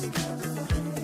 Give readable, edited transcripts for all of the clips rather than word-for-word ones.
Together.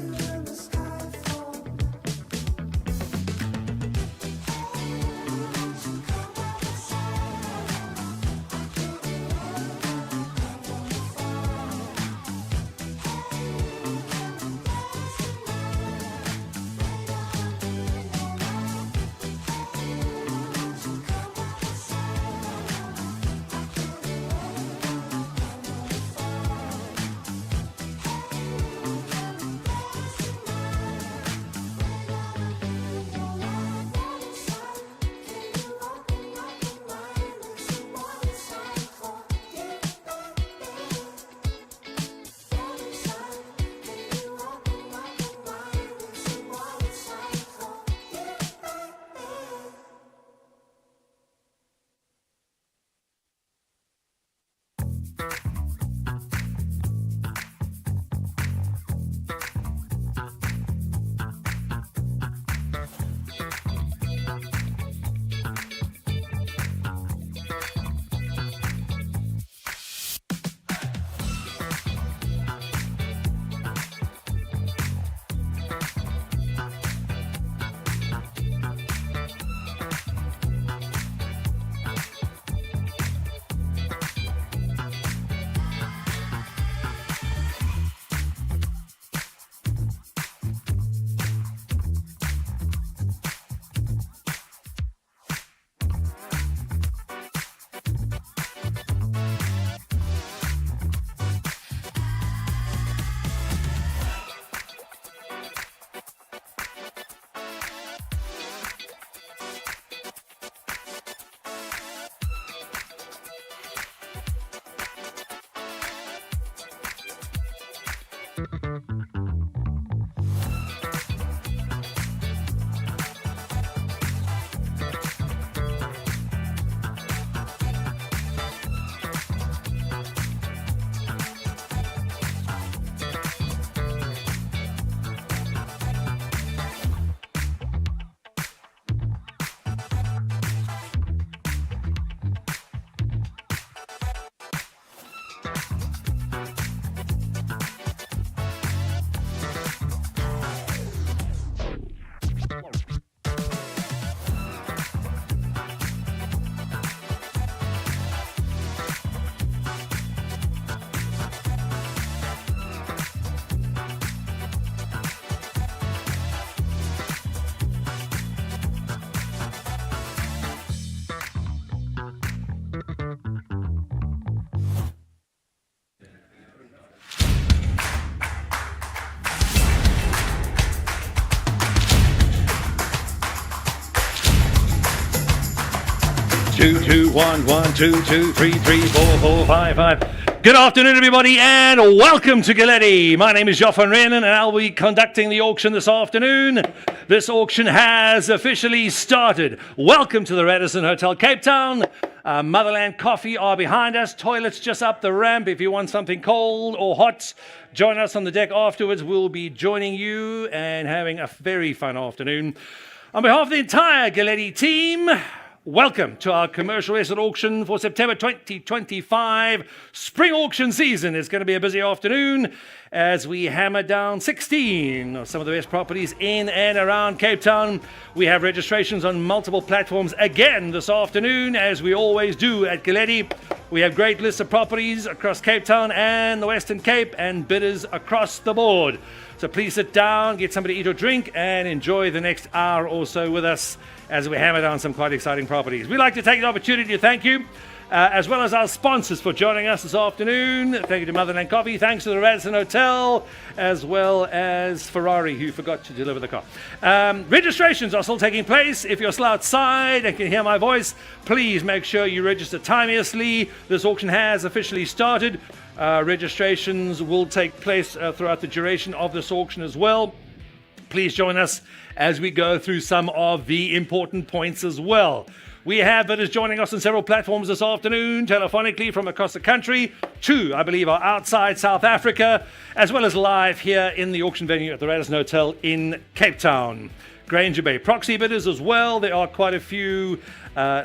1, 2, 2, 3, 3, 4, 4, 5, 5. Good afternoon, everybody, and welcome to Galetti. My name is Joff van Renen, and I'll be conducting the auction this afternoon. This auction has officially started. Welcome to the Radisson Hotel, Cape Town. Motherland Coffee are behind us. Toilets just up the ramp. If you want something cold or hot, join us on the deck afterwards. We'll be joining you and having a very fun afternoon. On behalf of the entire Galetti team, welcome to our commercial estate auction for September 2025. Spring auction season is going to be a busy afternoon as we hammer down 16 of some of the best properties in and around Cape Town. We have registrations on multiple platforms again this afternoon, as we always do at Galetti. We have great lists of properties across Cape Town and the Western Cape and bidders across the board. So please sit down, get something to eat or drink, and enjoy the next hour or so with us as we hammer down some quite exciting properties. We'd like to take the opportunity to thank you, as well as our sponsors, for joining us this afternoon. Thank you to Motherland Coffee, thanks to the Radisson Hotel, as well as Ferrari, who forgot to deliver the car. Registrations are still taking place. If you're still outside and can hear my voice, please make sure you register timeously. This auction has officially started. Registrations will take place throughout the duration of this auction as well. Please join us as we go through some of the important points as well. We have bidders joining us on several platforms this afternoon, telephonically from across the country. Two, I believe, are outside South Africa, as well as live here in the auction venue at the Radisson Hotel in Cape Town. Granger Bay proxy bidders as well. There are quite a few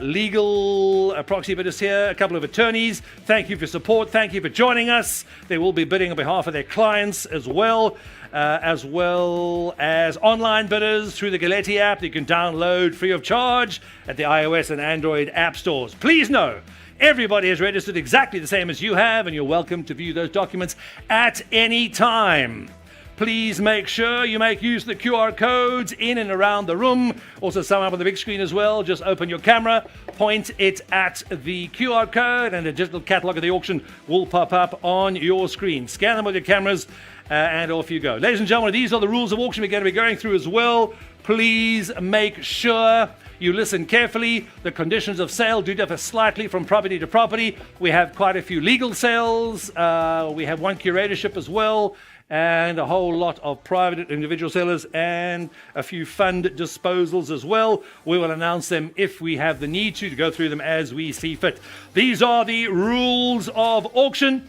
legal proxy bidders here, a couple of attorneys. Thank you for your support. Thank you for joining us. They will be bidding on behalf of their clients as well as online bidders through the Galetti app that you can download free of charge at the iOS and Android app stores. Please know, everybody is registered exactly the same as you have, and you're welcome to view those documents at any time. Please make sure you make use of the QR codes in and around the room. Also, some up on the big screen as well. Just open your camera, point it at the QR code, and a digital catalog of the auction will pop up on your screen. Scan them with your cameras, and off you go. Ladies and gentlemen, these are the rules of auction we're going to be going through as well. Please make sure you listen carefully. The conditions of sale do differ slightly from property to property. We have quite a few legal sales. We have one curatorship as well, and a whole lot of private individual sellers and a few fund disposals as well. We will announce them if we have the need to go through them as we see fit. These are the rules of auction,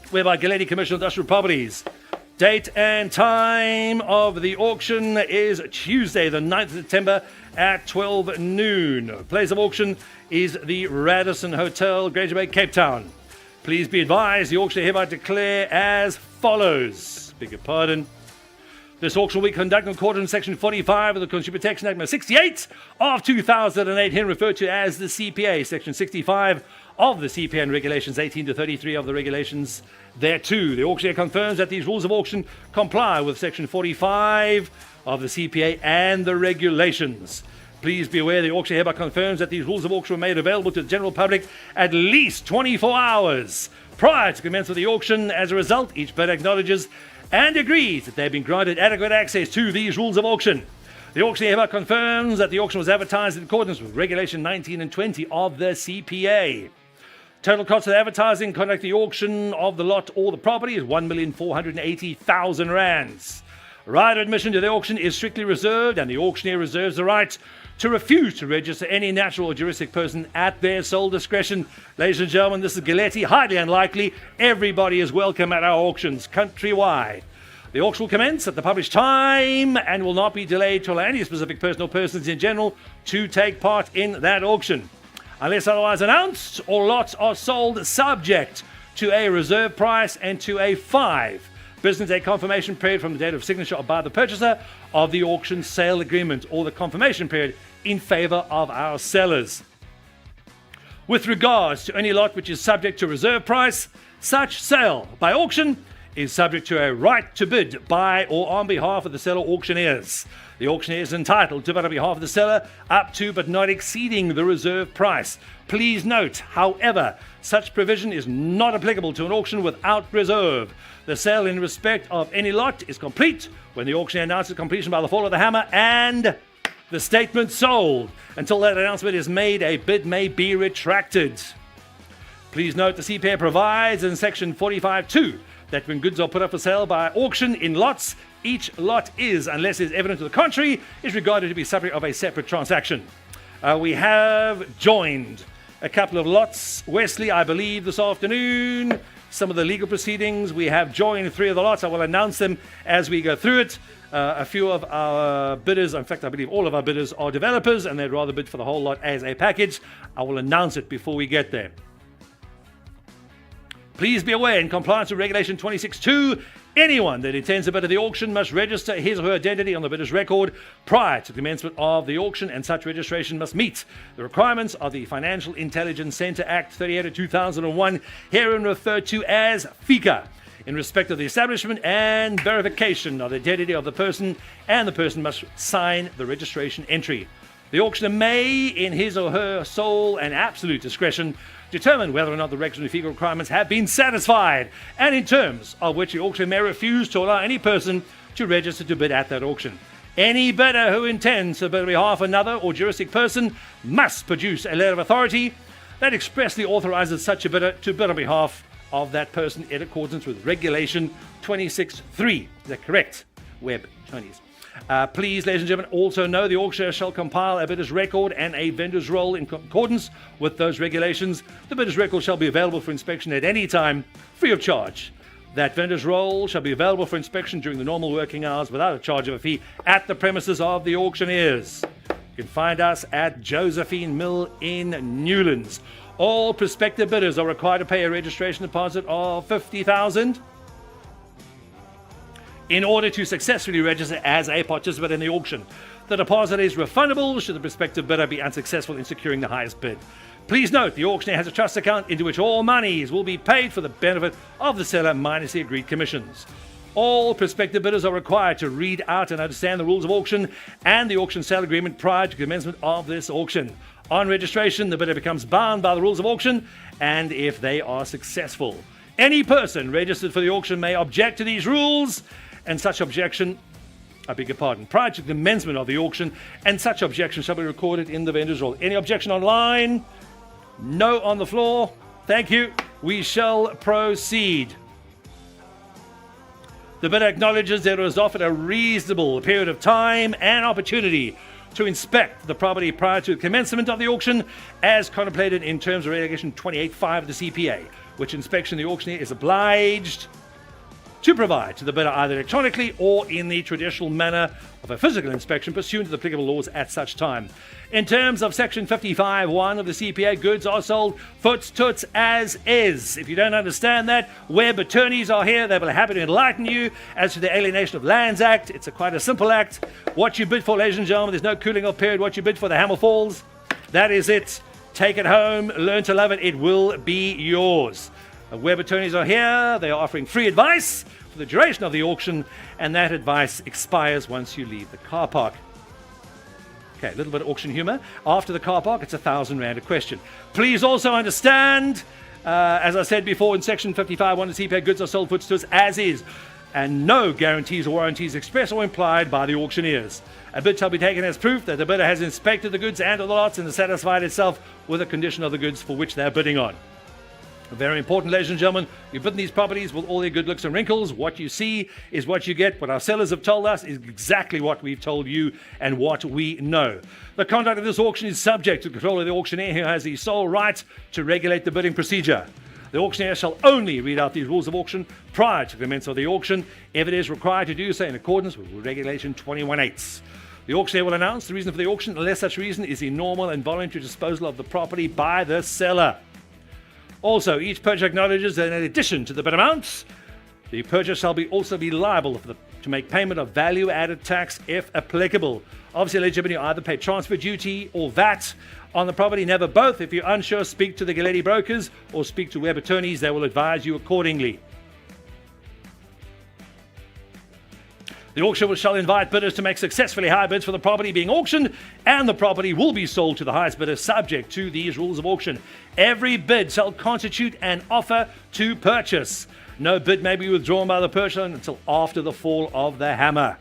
whereby Galetti Commercial Industrial Properties. Date and time of the auction is Tuesday, the 9th of September at 12 noon. Place of auction is the Radisson Hotel, Granger Bay, Cape Town. Please be advised, the auction hereby declare as follows. Beg your pardon. This auction will be conducted in accordance with Section 45 of the Consumer Protection Act, No. 68 of 2008, here referred to as the CPA, Section 65 of the CPA and Regulations 18 to 33 of the regulations thereto. The auctioneer confirms that these rules of auction comply with Section 45 of the CPA and the regulations. Please be aware the auctioneer hereby confirms that these rules of auction were made available to the general public at least 24 hours prior to commencement of the auction. As a result, each bidder acknowledges and agrees that they have been granted adequate access to these rules of auction. The auctioneer hereby confirms that the auction was advertised in accordance with Regulation 19 and 20 of the CPA. Total cost of advertising, conduct the auction of the lot or the property is 1,480,000 rands. Right of admission to the auction is strictly reserved, and the auctioneer reserves the right to refuse to register any natural or juristic person at their sole discretion. Ladies and gentlemen, this is Galetti. Highly unlikely. Everybody is welcome at our auctions countrywide. The auction will commence at the published time and will not be delayed to allow any specific person or persons in general to take part in that auction. Unless otherwise announced, all lots are sold subject to a reserve price and to a 5 business day confirmation period from the date of signature by the purchaser of the auction sale agreement, or the confirmation period in favor of our sellers. With regards to any lot which is subject to reserve price, such sale by auction is subject to a right to bid by or on behalf of the seller auctioneers. The auctioneer is entitled to bid on behalf of the seller up to but not exceeding the reserve price. Please note, however, such provision is not applicable to an auction without reserve. The sale in respect of any lot is complete when the auctioneer announces completion by the fall of the hammer and the statement sold. Until that announcement is made, a bid may be retracted. Please note the CPA provides in section 45.2 that when goods are put up for sale by auction in lots, each lot is, unless it is evident to the contrary, is regarded to be subject of a separate transaction. We have joined a couple of lots. Wesley, I believe, this afternoon. Some of the legal proceedings. We have joined 3 of the lots. I will announce them as we go through it. A few of our bidders, in fact, I believe all of our bidders are developers and they'd rather bid for the whole lot as a package. I will announce it before we get there. Please be aware, in compliance with Regulation 26.2, anyone that intends to bid at the auction must register his or her identity on the bidder's record prior to commencement of the auction, and such registration must meet the requirements of the Financial Intelligence Centre Act 38 of 2001, herein referred to as FICA, in respect of the establishment and verification of the identity of the person, and the person must sign the registration entry. The auctioneer may, in his or her sole and absolute discretion, determine whether or not the regulatory FICA requirements have been satisfied, and in terms of which the auctioneer may refuse to allow any person to register to bid at that auction. Any bidder who intends to bid on behalf of another or juristic person must produce a letter of authority that expressly authorizes such a bidder to bid on behalf of that person in accordance with Regulation 26.3. Is that correct, Web Tony's? Please, ladies and gentlemen, also know the auctioneer shall compile a bidder's record and a vendor's roll in accordance with those regulations. The bidder's record shall be available for inspection at any time, free of charge. That vendor's roll shall be available for inspection during the normal working hours without a charge of a fee at the premises of the auctioneers. You can find us at Josephine Mill in Newlands. All prospective bidders are required to pay a registration deposit of $50,000 in order to successfully register as a participant in the auction. The deposit is refundable should the prospective bidder be unsuccessful in securing the highest bid. Please note, the auctioneer has a trust account into which all monies will be paid for the benefit of the seller minus the agreed commissions. All prospective bidders are required to read out and understand the rules of auction and the auction sale agreement prior to commencement of this auction. On registration, the bidder becomes bound by the rules of auction, and if they are successful, any person registered for the auction may object to these rules, and such objection, prior to the commencement of the auction, and such objection shall be recorded in the vendor's roll. Any objection online? No on the floor. Thank you. We shall proceed. The bidder acknowledges that it was offered a reasonable period of time and opportunity to inspect the property prior to the commencement of the auction, as contemplated in terms of Regulation 28.5 of the CPA, which inspection the auctioneer is obliged to provide to the bidder either electronically or in the traditional manner of a physical inspection pursuant to the applicable laws at such time. In terms of Section 55.1 of the CPA, goods are sold foots toots as is. If you don't understand that, web attorneys are here. They will be happy to enlighten you as to the Alienation of Lands Act. It's quite a simple act. What you bid for, ladies and gentlemen, there's no cooling off period. What you bid for, the hammer falls. That is it. Take it home. Learn to love it. It will be yours. Web attorneys are here. They are offering free advice for the duration of the auction, and that advice expires once you leave the car park. Okay, a little bit of auction humor. After the car park, it's R1,000 a question. Please also understand, as I said before, in Section 55.1 of the CPA, goods are sold foots to us as is, and no guarantees or warranties expressed or implied by the auctioneers. A bid shall be taken as proof that the bidder has inspected the goods and or the lots and has satisfied itself with the condition of the goods for which they are bidding on. Very important, ladies and gentlemen, you bid in these properties with all their good looks and wrinkles. What you see is what you get. What our sellers have told us is exactly what we've told you and what we know. The conduct of this auction is subject to control of the auctioneer, who has the sole right to regulate the bidding procedure. The auctioneer shall only read out these rules of auction prior to the commencement of the auction, if it is required to do so in accordance with Regulation 21.8. The auctioneer will announce the reason for the auction unless such reason is the normal and voluntary disposal of the property by the seller. Also, each purchaser acknowledges that in addition to the bid amounts, the purchaser shall also be liable to make payment of value-added tax if applicable. Obviously, eligibility either pay transfer duty or VAT on the property, never both. If you're unsure, speak to the Galetti brokers or speak to web attorneys. They will advise you accordingly. The auction shall invite bidders to make successfully high bids for the property being auctioned, and the property will be sold to the highest bidder subject to these rules of auction. Every bid shall constitute an offer to purchase. No bid may be withdrawn by the purchaser until after the fall of the hammer.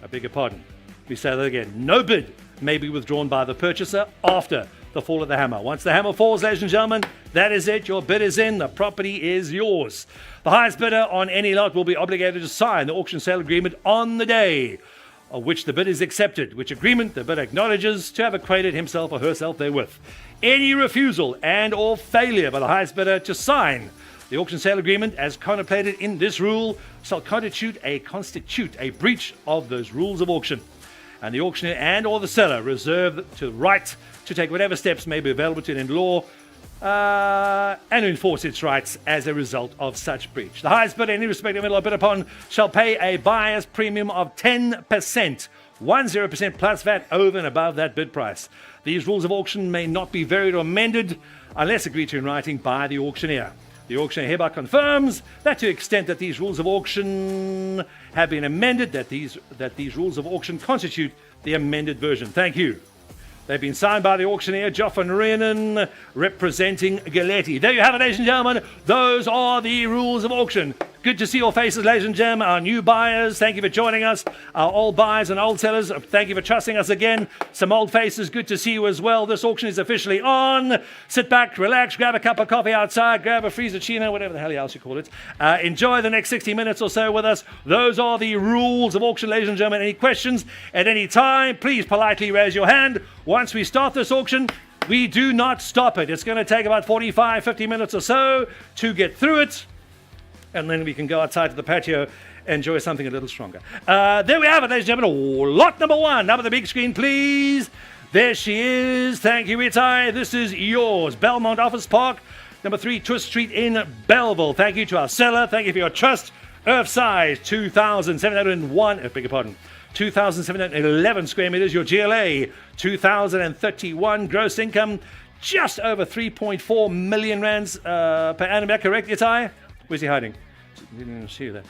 I beg your pardon. Let me say that again. No bid may be withdrawn by the purchaser after the fall of the hammer. Once the hammer falls, ladies and gentlemen, that is it. Your bid is in. The property is yours. The highest bidder on any lot will be obligated to sign the auction sale agreement on the day of which the bid is accepted, which agreement the bidder acknowledges to have acquainted himself or herself therewith. Any refusal and or failure by the highest bidder to sign the auction sale agreement as contemplated in this rule shall constitute a breach of those rules of auction, and the auctioneer and or the seller reserve the right to take whatever steps may be available to it in law and to enforce its rights as a result of such breach. The highest bidder, any respective middle bid upon, shall pay a buyer's premium of 10%, 10% plus VAT over and above that bid price. These rules of auction may not be varied or amended unless agreed to in writing by the auctioneer. The auctioneer hereby confirms that to the extent that these rules of auction have been amended, that these rules of auction constitute the amended version. Thank you. They've been signed by the auctioneer, Joff and Rhiannon, representing Galetti. There you have it, ladies and gentlemen. Those are the rules of auction. Good to see your faces, ladies and gentlemen. Our new buyers, thank you for joining us. Our old buyers and old sellers, thank you for trusting us again. Some old faces, good to see you as well. This auction is officially on. Sit back, relax, grab a cup of coffee outside, grab a frappuccino, whatever the hell else you call it. Enjoy the next 60 minutes or so with us. Those are the rules of auction, ladies and gentlemen. Any questions at any time, please politely raise your hand. Once we start this auction, we do not stop it. It's going to take about 45, 50 minutes or so to get through it. And then we can go outside to the patio and enjoy something a little stronger. There we have it, ladies and gentlemen. Lot number one. Up on the big screen, please. There she is. Thank you, Itai. This is yours. Belmont Office Park, number 3, Twist Street in Belleville. Thank you to our seller. Thank you for your trust. Earth size, 2,701. Beg your pardon. 2,711 square meters. Your GLA, 2,031. Gross income, just over 3.4 million rands per annum. Is that correct, Itai? Where's he hiding? Didn't see you there.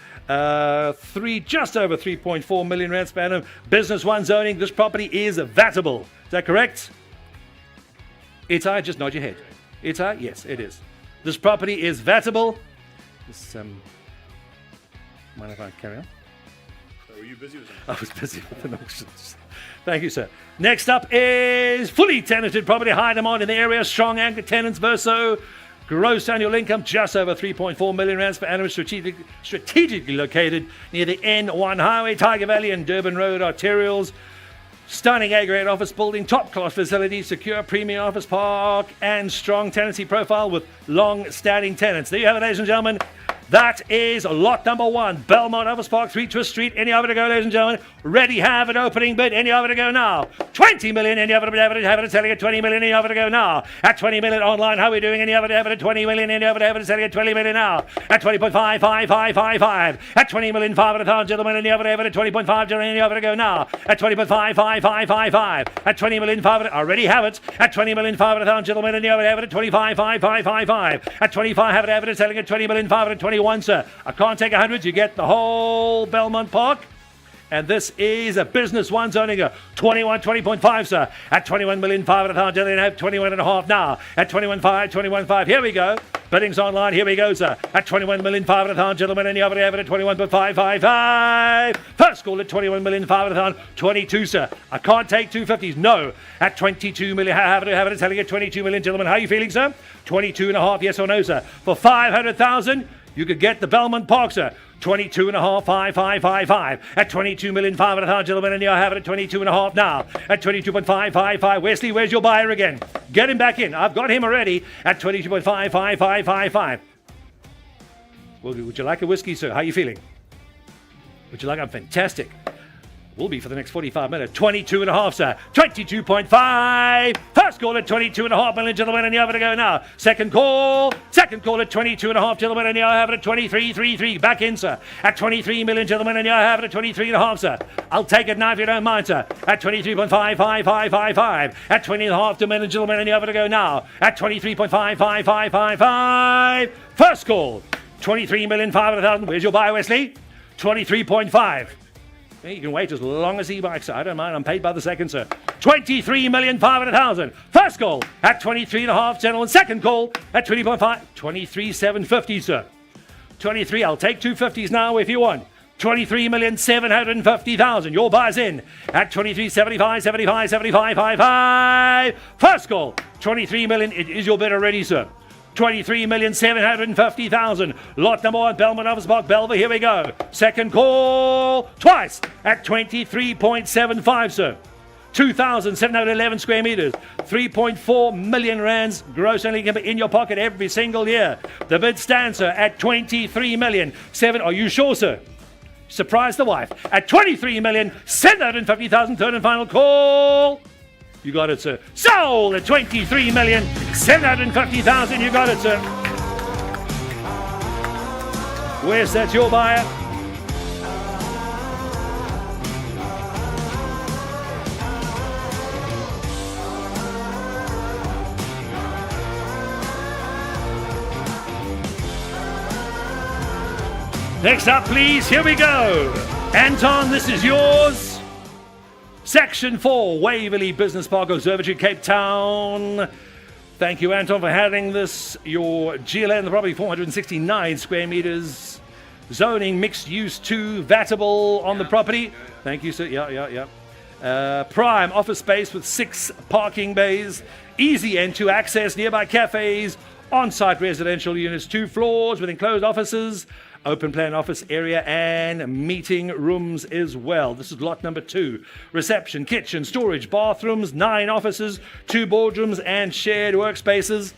Just over 3.4 million rands per annum. Business 1 zoning. This property is VATable. Is that correct? Itai, just nod your head. Itai, yes, it is. This property is VATable. Mind if I carry on? Were you busy with something? I was busy with the auctions. Thank you, sir. Next up is fully tenanted property, high demand in the area, strong anchor tenants, verso. Gross annual income just over 3.4 million rands per annum, strategically located near the N1 highway, Tiger Valley and Durban Road arterials. Stunning A-grade office building, top-class facilities, secure premium office park, and strong tenancy profile with long-standing tenants. There you have it, ladies and gentlemen. That is lot number 1, Belmont Office Park, 3 Twist Street. Any other to go, ladies and gentlemen? Ready, have an opening bid. Any other to go now? 20 million. Any other to have it selling at 20 million? Any other to go now? At 20 million online, how are we doing? Any other to have it at 20 million? Any other to have it selling at 20 million now? At 20.55555. At 20 million, 500,000, gentlemen. Any other to have it at 20.5, gentlemen? Any other to go now? At 20.55555. At 20 million, 500. Already have it. At 20 million, 500,000, gentlemen. Any other to have it at 25.5555. At 25, have it selling at 20 million, 520. Sir. I can't take 100. You get the whole Belmont Park. And this is a business 1 zoning, 20.5, sir. At 21,500,000, have 21.5 now. At 21.5, 21.5. Here we go. Biddings online. Here we go, sir. At 21,500,000, gentlemen. Any other have it at 21.555. First call at 21,500,000. 22, sir. I can't take 250s. No. At 22 million, have it selling at 22 million, gentlemen. How are you feeling, sir? 22.5. Yes or no, sir? For 500,000. You could get the Belmont Park, sir. 22.5, 5555. At 22,500,000, gentlemen, and you have it at 22.5 now. At 22.555. Wesley, where's your buyer again? Get him back in. I've got him already at 22.55555. Well, would you like a whiskey, sir? How are you feeling? Would you like? I'm fantastic. Will be for the next 45 minutes. 22.5, sir. 22.5. First call at 22.5 million, gentlemen, and you have it to go now. Second call at 22.5, gentlemen, and you have it at 23.33. Back in, sir. At 23 million, gentlemen, and you have it at 23.5, sir. I'll take it now if you don't mind, sir. At 23.55555. At 20.5 million, gentlemen, and you have it to go now. At 23.55555. First call. 23,500,000. Where's your buyer, Wesley? 23.5. You can wait as long as he likes. I don't mind. I'm paid by the second, sir. 23,500,000. First call at 23.5, gentlemen. Second call at 20.5. 23,750, sir. 23. I'll take 250s now if you want. 23,750,000. Your buyer's in at 23.75, 75, 75, 55. First call, 23 million. It is your bid already, sir. 23,750,000. Lot number one, Belmont Office Park, Belver. Here we go. Second call, twice at 23.75, sir. 2,711 square meters, 3.4 million rands gross only in your pocket every single year. The bid stands, sir, at 23 million. Are you sure, sir? Surprise the wife. At 23,750,000, third and final call. You got it, sir. Sold at 23,750,000. You got it, sir. Where's that your buyer? Next up, please, here we go. Anton, this is yours. Section 4, Waverley Business Park Observatory, Cape Town. Thank you, Anton, for having this. Your GLA on the property, 469 square meters. Zoning, mixed use 2, vatable on the property. Thank you, sir. Yeah. Prime office space with 6 parking bays. Easy end to access, nearby cafes. On-site residential units, 2 floors with enclosed offices. Open plan office area and meeting rooms as well. This is lot number 2. Reception, kitchen, storage, bathrooms, 9 offices, 2 boardrooms and shared workspaces.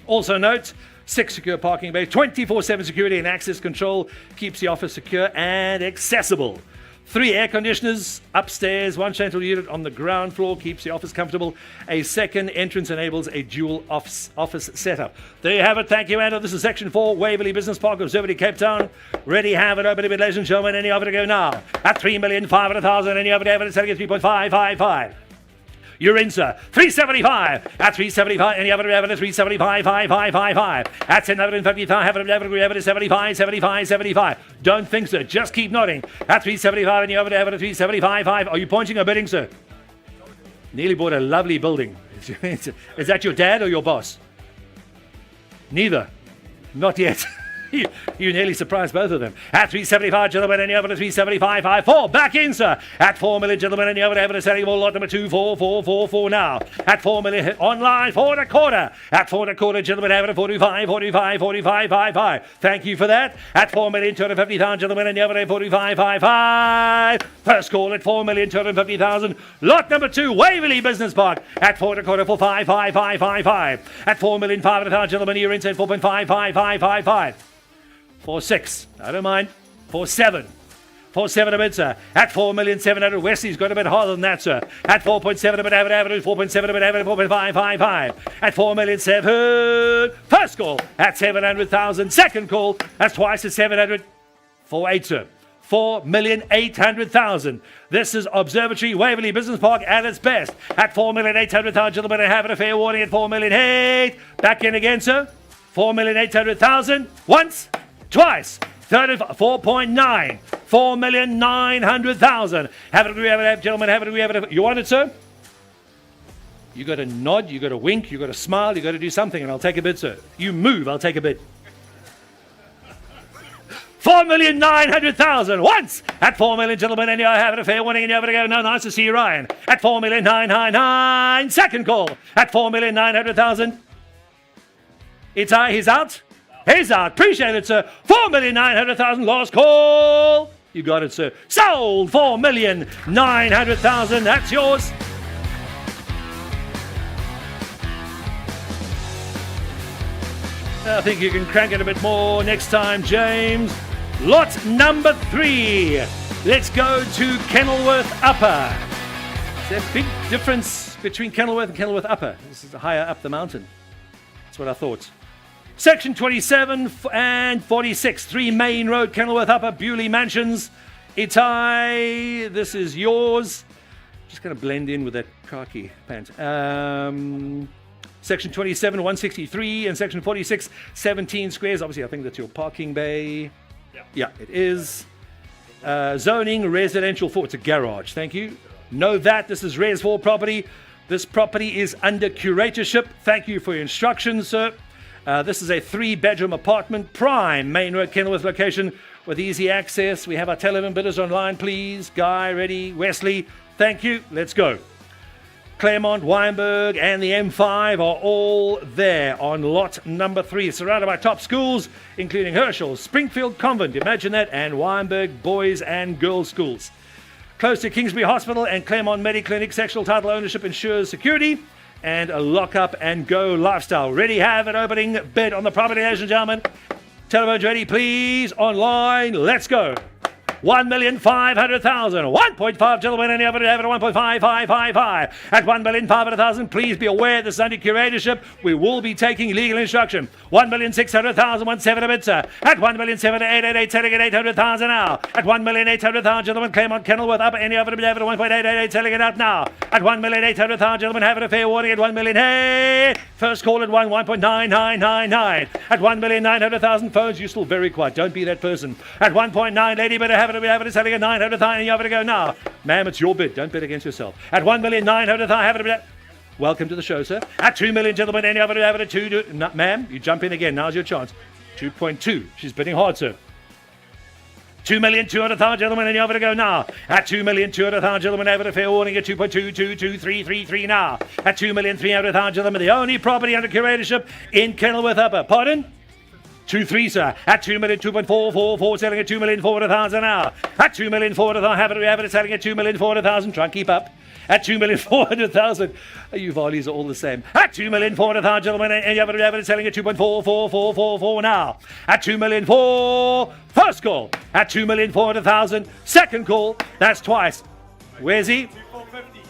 Also note, 6 secure parking bays, 24/7 security and access control keeps the office secure and accessible. 3 air conditioners upstairs, 1 central unit on the ground floor keeps the office comfortable. A second entrance enables a dual office setup. There you have it. Thank you, Andrew. This is Section 4, Waverley Business Park, Observatory, Cape Town. Ready, have it, open a bid, ladies and gentlemen. Any offer to go now? At 3,500,000. Any offer to have it, selling at 3.555. You're in, sir. 375. At 375. Any other evidence? 375. 5555. At 750. Have it 75. 75. 75. Don't think, sir. Just keep nodding. At 375. Any other evidence? 375. Are you pointing or bidding, sir? Nearly bought a lovely building. Is that your dad or your boss? Neither. Not yet. You nearly surprised both of them. At 375, gentlemen, any other 375, 54. Back in, sir. At 4 million, gentlemen, any other evidence selling more lot number 24444 now. At 4 million, online, 4 1/4. At 4 1/4, gentlemen, have it 45, 45, 45, 55. Thank you for that. At 4,250,000, gentlemen, any other 45, 55. First call at 4,250,000. Lot number 2, Waverley Business Park. At 4 1/4, 45, 55, 55. At 4,500,000, gentlemen, you're in, 4.55555. 4.6. I don't mind. 4.7. 4.7 a bid, sir. At 4,700,000. Wesley's got a bit harder than that, sir. At 4.7 a bid, have it. 4.7 a bid, have it. 4.555. At 4,700,000. First call at 700,000. Second call, that's twice at 700. 4.8, sir. 4,800,000. This is Observatory Waverley Business Park at its best. At 4,800,000, gentlemen, I have it a fair warning at 4,800,000. Back in again, sir. 4,800,000. Once. Twice. Third and 4.9. 4,900,000. Have it, gentlemen, have it. You want it, sir? You got to nod, you got to wink, you got to smile, you got to do something, and I'll take a bid, sir. You move, I'll take a bid. 4,900,000. Once at 4 million, gentlemen, and you have it a fair warning, and you have to go. No, nice to see you, Ryan. At 4,999,000. Second call at 4,900,000. He's out. He's out. Appreciate it, sir. 4,900,000. Last call. You got it, sir. Sold. 4,900,000. That's yours. I think you can crank it a bit more next time, James. Lot number 3. Let's go to Kenilworth Upper. There's a big difference between Kenilworth and Kenilworth Upper. This is higher up the mountain. That's what I thought. Section 27 and 46, 3 Main Road, Kenilworth Upper, Bewley Mansions. Itai, this is yours. Just going to blend in with that khaki pant. Section 27, 163, and Section 46, 17 squares. Obviously, I think that's your parking bay. Yeah, it is. Zoning, residential 4. It's a garage. Thank you. Know that. This is Res 4 property. This property is under curatorship. Thank you for your instructions, sir. This is a 3-bedroom apartment, prime Main Road, Kenilworth location, with easy access. We have our telephone bidders online, please. Guy, ready? Wesley, thank you. Let's go. Claremont, Weinberg, and the M5 are all there on lot number 3, surrounded by top schools, including Herschel, Springfield Convent, imagine that, and Weinberg Boys and Girls Schools. Close to Kingsbury Hospital and Claremont Mediclinic, sexual title ownership ensures security, and a lock-up and go lifestyle. Ready, have an opening bid on the property, ladies and gentlemen. Telephones ready, please. Online, let's go. 1,500,000. 1.5, gentlemen, any other have it at 1.5555. At 1,500,000, please be aware this is under curatorship. We will be taking legal instruction. 1,600,000, 1.7 a bid, sir. At 1,788, selling at 800,000 now. At 1,800,000, gentlemen, Claremont Kenilworth up. Any other bid have it at 1.888, selling it out now. At 1,800,000, gentlemen, have it a fair warning at 1 million. Hey, first call at 1.9999. At 1,900,000, phones, you're still very quiet. Don't be that person. At 1.9, lady, better have it selling at 900,000, and you have it to go now. Ma'am, it's your bid. Don't bet against yourself. At 1,900,000, have it. Welcome to the show, sir. At 2 million, gentlemen, any other have it at 2. No, ma'am, you jump in again. Now's your chance. 2.2. She's bidding hard, sir. 2,200,000, gentlemen, and you have it to go now. At 2,200,000, gentlemen, have it a fair warning at 2.2222333 now. At 2,300,000, gentlemen, the only property under curatorship in Kenilworth Upper. Pardon? 2.3, sir. At 2 million, 2.444, selling at 2,400,000 now. At 2,400,000, have it selling at 2,400,000. Try and keep up. At 2,400,000. You Varleys are all the same. At 2,400,000, gentlemen, and you have it selling at 2.44444 now. At 2 million, first call. At 2,400,000, second call. That's twice. Where's he?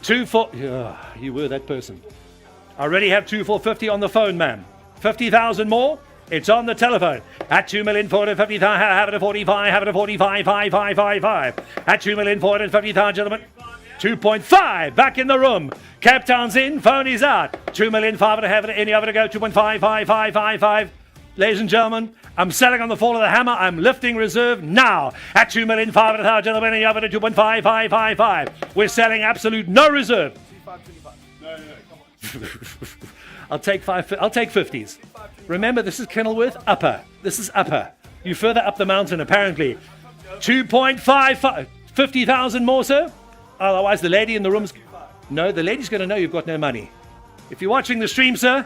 2,450. You were that person. I already have 2,450 on the phone, ma'am. 50,000 more. It's on the telephone. At 2,450,000, have it a 45, have it a 45, 5555. At 2,450,000, gentlemen. 2.5, back in the room. Cap Town's in, phone is out. 2,500,000, have it any other to go. 2.55555. Ladies and gentlemen, I'm selling on the fall of the hammer. I'm lifting reserve now. At 2,500,000, gentlemen, any other to 2.5555. We're selling absolute no reserve. No, come on. I'll take 50s. Remember, this is Kenilworth Upper. This is Upper. You further up the mountain, apparently. 2.55. 50,000 more, sir? Otherwise, the lady in the room's... No, the lady's going to know you've got no money. If you're watching the stream, sir,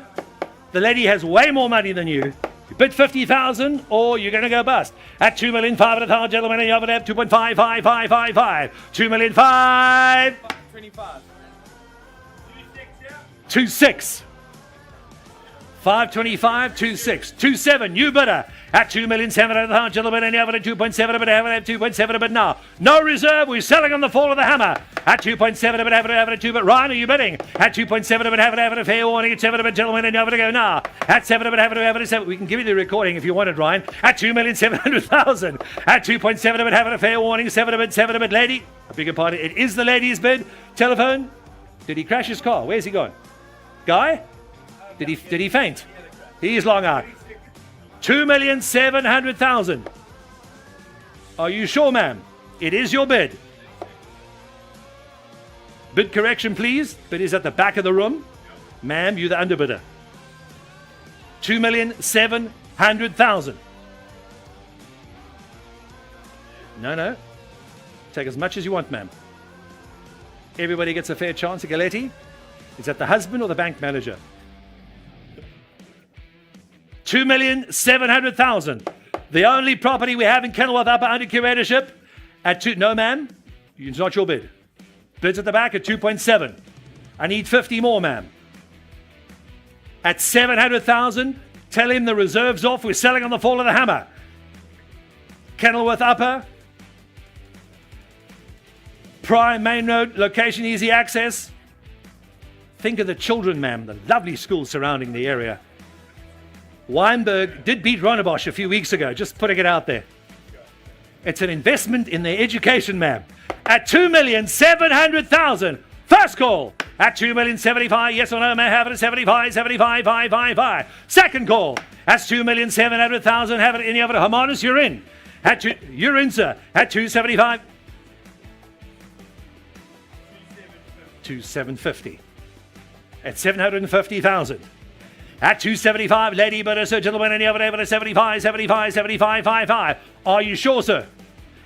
the lady has way more money than you. You bid 50,000 or you're going to go bust. At 2,500,000, gentlemen, and you have it at 2.55555. 2,500,000. 25. 2.6. 525, 2.6, 2.7, new bidder at 2,700,000, gentlemen, and you have it at 2.7, but have it at 2.7, but now. No reserve, we're selling on the fall of the hammer. At 2.7, but have it at 2, but Ryan, are you bidding? At 2.7, but have it a fair warning at 7, but gentlemen, and you have it to go now. At 7, but have it at 7. We can give you the recording if you want it, Ryan. At 2,700,000. At 2.7, but have it a fair warning, 7, but lady. I beg your pardon, it is the lady's bid. Telephone. Did he crash his car? Where's he gone? Guy? Did he faint? He's long out. 2,700,000. Are you sure, ma'am? It is your bid. Bid correction, please. Bid is at the back of the room. Ma'am, you're the underbidder. 2,700,000. No. Take as much as you want, ma'am. Everybody gets a fair chance at Galetti. Is that the husband or the bank manager? 2,700,000. The only property we have in Kenilworth Upper under curatorship at 2. No, ma'am. It's not your bid. Bids at the back at 2.7. I need 50 more, ma'am. At 700,000, tell him the reserve's off. We're selling on the fall of the hammer. Kenilworth Upper. Prime main road, location, easy access. Think of the children, ma'am. The lovely schools surrounding the area. Weinberg did beat Ronnebosch a few weeks ago, just putting it out there. It's an investment in their education, ma'am. At 2,700,000. First call. At 2,075,000. Yes or no, may I have it at 75, 555. Second call. That's 2,700,000. Have it any other. Hermanus, you're in. You're in, sir. At 275. 2,750. At 750,000. At 275, lady bidder, sir, gentlemen, any other bidder, 75, 75, 75, 55. Are you sure, sir?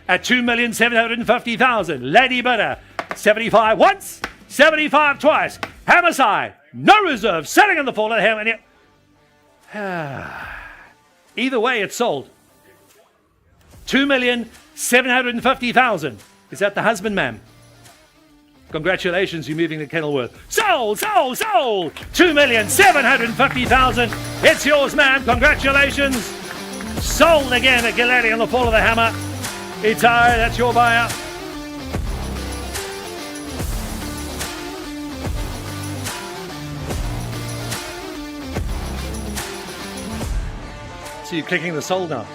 At 2,750,000, lady bidder, 75 once, 75 twice. Hammer side, no reserve, selling on the fall of the hammer. Either way, it's sold. 2,750,000. Is that the husband, ma'am? Congratulations, you're moving to Kenilworth. Sold, sold, sold! 2,750,000. It's yours, ma'am. Congratulations. Sold again at Galetti on the fall of the hammer. Itai, that's your buyer. So you're clicking the sold now.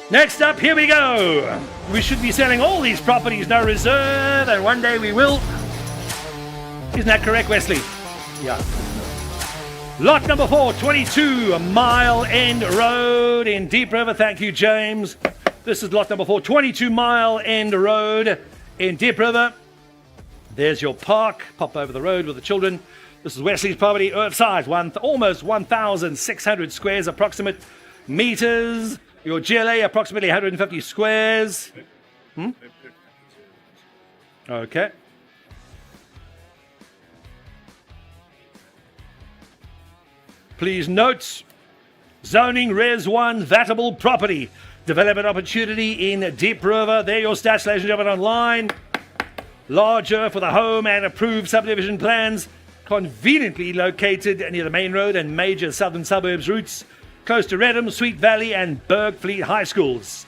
Next up, here we go. We should be selling all these properties, no reserve, and one day we will. Isn't that correct, Wesley? Yeah. Lot number 4, 22 Mile End Road in Deep River. Thank you, James. This is lot number 4, 22 Mile End Road in Deep River. There's your park. Pop over the road with the children. This is Wesley's property. Earth size, almost 1,600 squares, approximate meters. Your GLA, approximately 150 squares. Okay. Please note, zoning Res 1, vatable property. Development opportunity in Deep River. There are your stats, ladies and gentlemen, online. Larger for the home and approved subdivision plans. Conveniently located near the main road and major southern suburbs routes. Close to Redham, Sweet Valley and Bergfleet High Schools.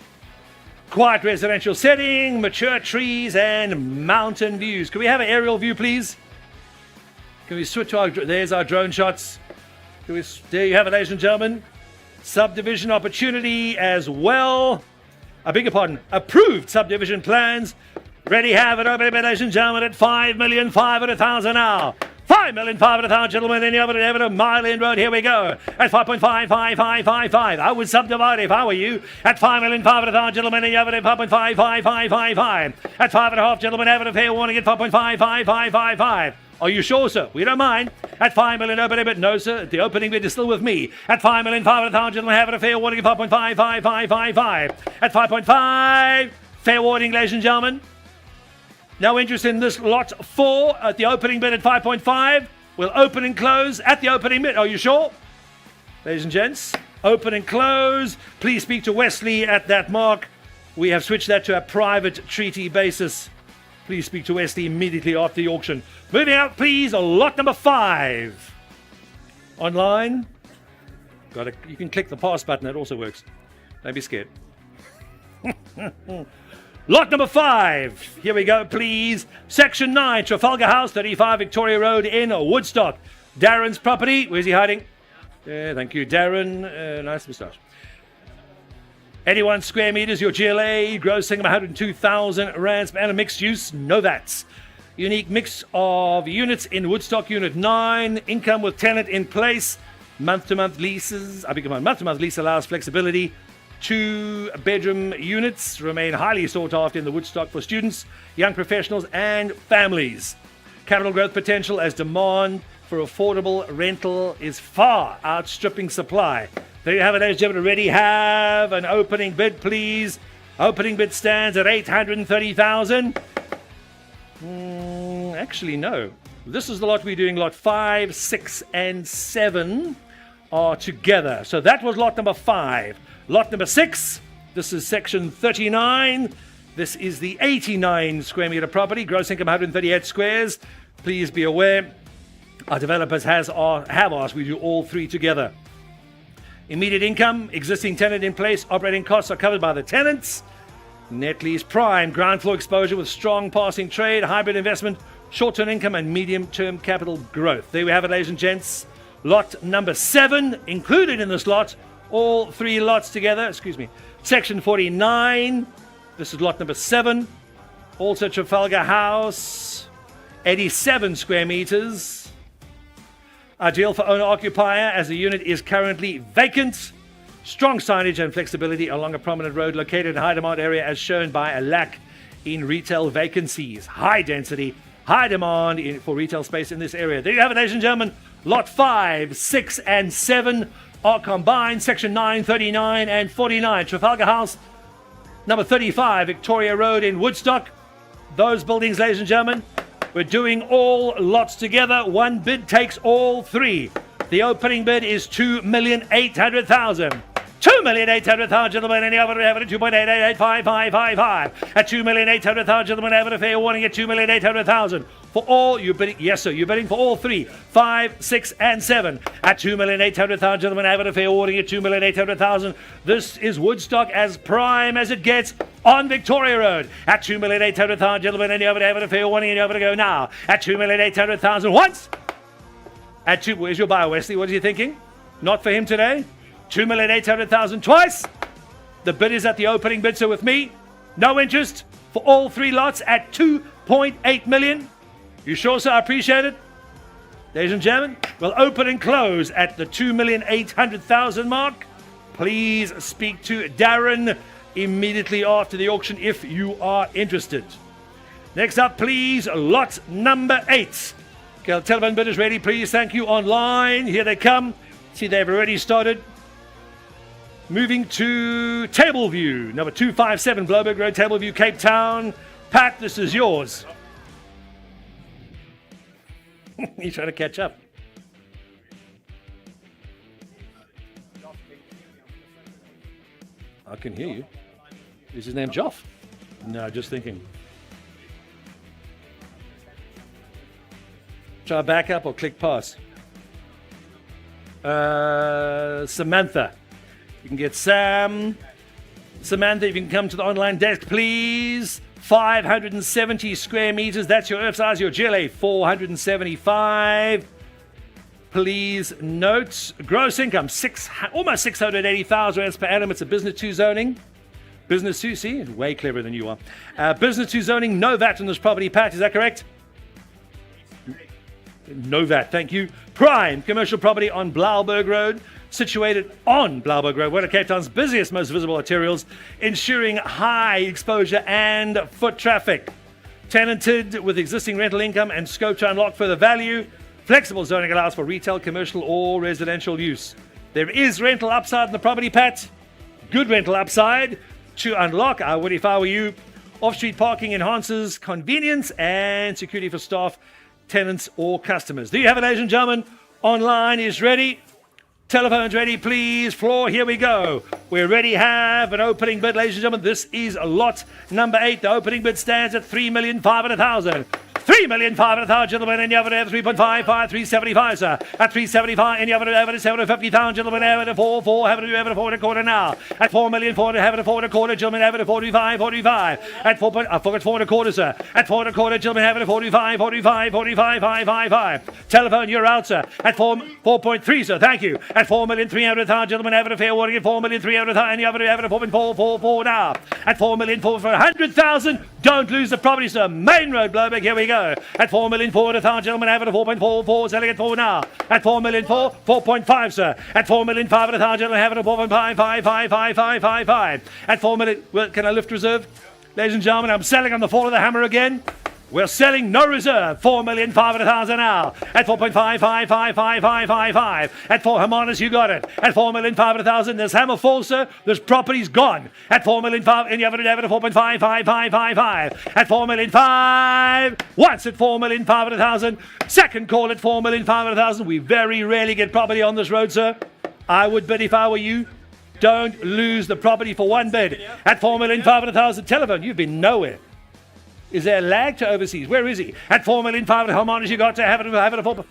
Quiet residential setting, mature trees and mountain views. Can we have an aerial view, please? Can we switch to there's our drone shots. There you have it, ladies and gentlemen. Subdivision opportunity as well. I beg your pardon. Approved subdivision plans. Ready, have it, open, ladies and gentlemen, at 5,500,000 now. 5,500,000, gentlemen, any other ever a Mile End Road. Here we go. At 5.55555. I would subdivide if I were you. At 5,500,000, gentlemen, any other 5.55555. At 5.5, gentlemen, have it a fair warning at 5.55555. Are you sure, sir? We don't mind. At 5 million opening bid, no, sir. The opening bid is still with me. At 5,500,000, gentlemen, have it a fair warning at 5.55555. At 5.5, fair warning, ladies and gentlemen. No interest in this lot 4 at the opening bid at 5.5. We'll open and close at the opening bid. Are you sure? Ladies and gents, open and close. Please speak to Wesley at that mark. We have switched that to a private treaty basis. Please speak to Wesley immediately after the auction. Moving out, please, lot number 5. Online. You can click the pass button. That also works. Don't be scared. Lot number 5. Here we go, please. Section 9, Trafalgar House, 35 Victoria Road in Woodstock. Darren's property. Where's he hiding? Thank you, Darren. Nice moustache. 81 square meters, your GLA, gross income 102,000 rands per annum, mixed use, no VATs. Unique mix of units in Woodstock, Unit 9, income with tenant in place, month-to-month leases. Month-to-month lease allows flexibility. 2-bedroom units remain highly sought after in the Woodstock for students, young professionals and families. Capital growth potential as demand for affordable rental is far outstripping supply. There you have it, ladies and gentlemen. Already have an opening bid, please. Opening bid stands at 830,000. Actually, no. This is the lot we're doing. Lot 5, 6, and 7 are together. So that was lot number 5. Lot number 6, this is section 39. This is the 89 square meter property, gross income 138 squares. Please be aware, our developers have asked we do all 3 together. Immediate income, existing tenant in place, operating costs are covered by the tenants. Net lease prime, ground floor exposure with strong passing trade, hybrid investment, short-term income and medium-term capital growth. There we have it, ladies and gents. Lot number 7, included in this lot, all 3 lots together, section 49. This is lot number 7. Also Trafalgar House, 87 square meters. Ideal for owner-occupier as the unit is currently vacant. Strong signage and flexibility along a prominent road located in a high-demand area as shown by a lack in retail vacancies. High density, high demand for retail space in this area. There you have it, ladies and gentlemen. Lot 5, 6, and 7 are combined. Section 9, 39, and 49. Trafalgar House, number 35, Victoria Road in Woodstock. Those buildings, ladies and gentlemen, we're doing all lots together. One bid takes all three. The opening bid is 2,800,000. 2,800,000, gentlemen, and the other have it at 2.888555. At 2,800,000, gentlemen, have it a fair warning at 2,800,000. For all, you're bidding, yes sir, you're bidding for all three, 5, 6, and 7. At 2,800,000, gentlemen, have it a fair warning at 2,800,000. This is Woodstock as prime as it gets on Victoria Road. At 2,800,000, gentlemen, and you have it a fair warning, and you have to go now. At 2,800,000 once. At 2, where's your buyer, Wesley? What is he thinking? Not for him today. 2,800,000 twice. The bid is at the opening bid, so with me, no interest for all three lots at 2.8 million. You sure, sir? I appreciate it. Ladies and gentlemen, we'll open and close at the 2,800,000 mark. Please speak to Darren immediately after the auction if you are interested. Next up, please, lot number 8. Okay, telephone bid is ready, please. Thank you. Online, here they come. See, they've already started. Moving to Table View, number 257, Bloberg Road, Table View, Cape Town. Pat, this is yours. He's trying to catch up. I can hear you. Is his name Joff? No, just thinking. Try back up or click pass. Samantha. You can get Sam. Samantha, if you can come to the online desk, please. 570 square meters. That's your earth size. Your GLA, 475. Please note, gross income, almost 680,000 rands per annum. It's a business 2 zoning. Business 2, see? Way cleverer than you are. Business 2 zoning, no VAT on this property, Pat. Is that correct? No VAT, thank you. Prime commercial property on Blouberg Road. Situated on Blouberg Road, one of Cape Town's busiest, most visible arterials, ensuring high exposure and foot traffic. Tenanted with existing rental income and scope to unlock further value. Flexible zoning allows for retail, commercial, or residential use. There is rental upside in the property, Pat. Good rental upside to unlock. I would if I were you. Off-street parking enhances convenience and security for staff, tenants, or customers. Do you have it, ladies and gentlemen? Online is ready. Telephone's ready, please. Floor, here we go. We already have an opening bid, ladies and gentlemen. This is lot number 8. The opening bid stands at 3,500,000. 3,500,000, gentlemen, and you have it at 3.55, 375, sir. At 375, and you have it at 750,000, gentlemen, have it at 4, have it at 4 and a quarter now. At 4,400,000, have it at 4 and a quarter, gentlemen, have it at 45. At 4, I forgot 4 and a quarter, sir. At 4 and a quarter, gentlemen, have it at 45, 555. Telephone, you're out, sir. At 4.3, sir, thank you. At 4,300,000, gentlemen, have it a fair warning at 4,300,000, and you have it at 4.444 now. At 4,400,000 for 100,000, don't lose the property, sir. Main Road, Bloberg, here we go. At 4,400,000, gentlemen, have it at 4.44, selling at 4 now. At 4,400,000, 4.5, sir. At 4,500,000, gentlemen, have it at 4.55555. At 4 million, well, can I lift reserve? Ladies and gentlemen, I'm selling on the fall of the hammer again. We're selling no reserve, 4,500,000 now. At 4.555555. At 4, Hermanus, you got it. At 4,500,000, this hammer falls, sir. This property's gone. At 4,500,000, and you have it at 4.55555. At 4,500,000, once at 4,500,000. Second call at 4,500,000. We very rarely get property on this road, sir. I would bid if I were you. Don't lose the property for one bid. At 4,500,000, telephone, you've been nowhere. Is there a lag to overseas? Where is he? At 4,500,000, how much you got to have it at 4?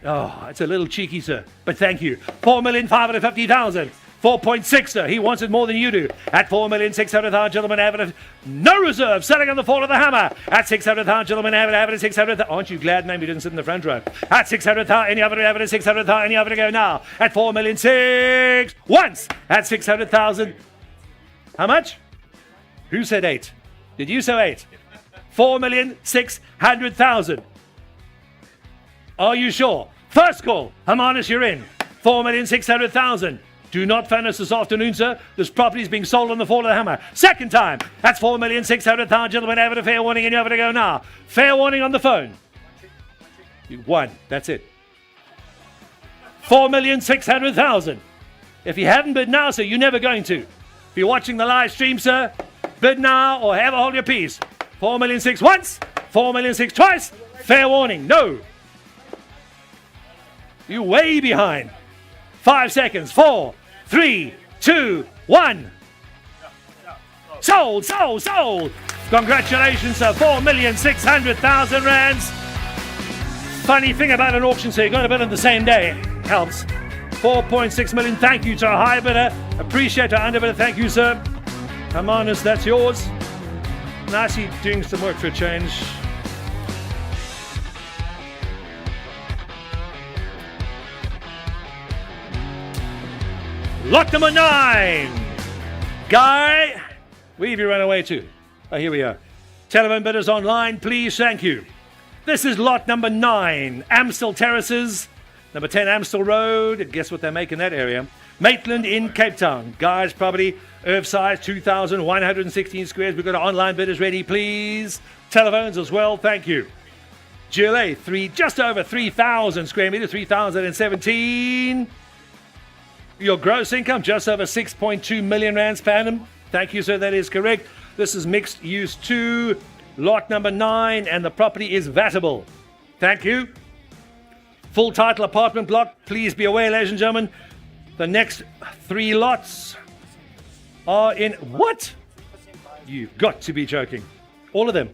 Oh, it's a little cheeky, sir, but thank you. 4,550,000. 4.6, sir. He wants it more than you do. At 4,600,000, gentlemen, have it at no reserve. Selling on the fall of the hammer. At 600,000, gentlemen, have it at 600,000. Aren't you glad maybe you didn't sit in the front row? At 600,000, and you have it at 600,000, and you have it to go now. At 4,600,000. Once. At 600,000. How much? Who said 8? Did you say 8? 4,600,000. Are you sure? First call. Hermanus, you're in. 4,600,000. Do not phone us this afternoon, sir. This property is being sold on the fall of the hammer. Second time. That's 4,600,000. Gentlemen, have it a fair warning, and you have it to go now. Fair warning on the phone. 1. That's it. 4,600,000. If you haven't bid now, sir, you're never going to. If you're watching the live stream, sir, bid now or have a hold your peace. 4,600,000 once, 4,600,000 twice. Fair warning, no. You're way behind. 5 seconds. 4, 3, 2, 1. Sold, sold, sold. Congratulations, sir. 4,600,000 rands. Funny thing about an auction, so you got to bid on the same day. Helps. 4.6 million. Thank you to our high bidder. Appreciate our under bidder. Thank you, sir. Come on, that's yours. Nicely doing some work for a change. Lot number 9. Guy, where have you run away to? Oh, here we are. Telephone bidders online, please, thank you. This is lot number 9. Amstel Terraces, number 10 Amstel Road. Guess what they make in that area? Maitland in Cape Town. Guy's property, earth size 2,116 squares. We've got our online bidders ready, please. Telephones as well, thank you. GLA, just over 3,000 square meters, 3,017. Your gross income, just over 6.2 million rands per annum. Thank you, sir, that is correct. This is mixed use 2, lot number 9, and the property is vatable. Thank you. Full title apartment block. Please be aware, ladies and gentlemen, the next 3 lots are in what? You've got to be joking. All of them.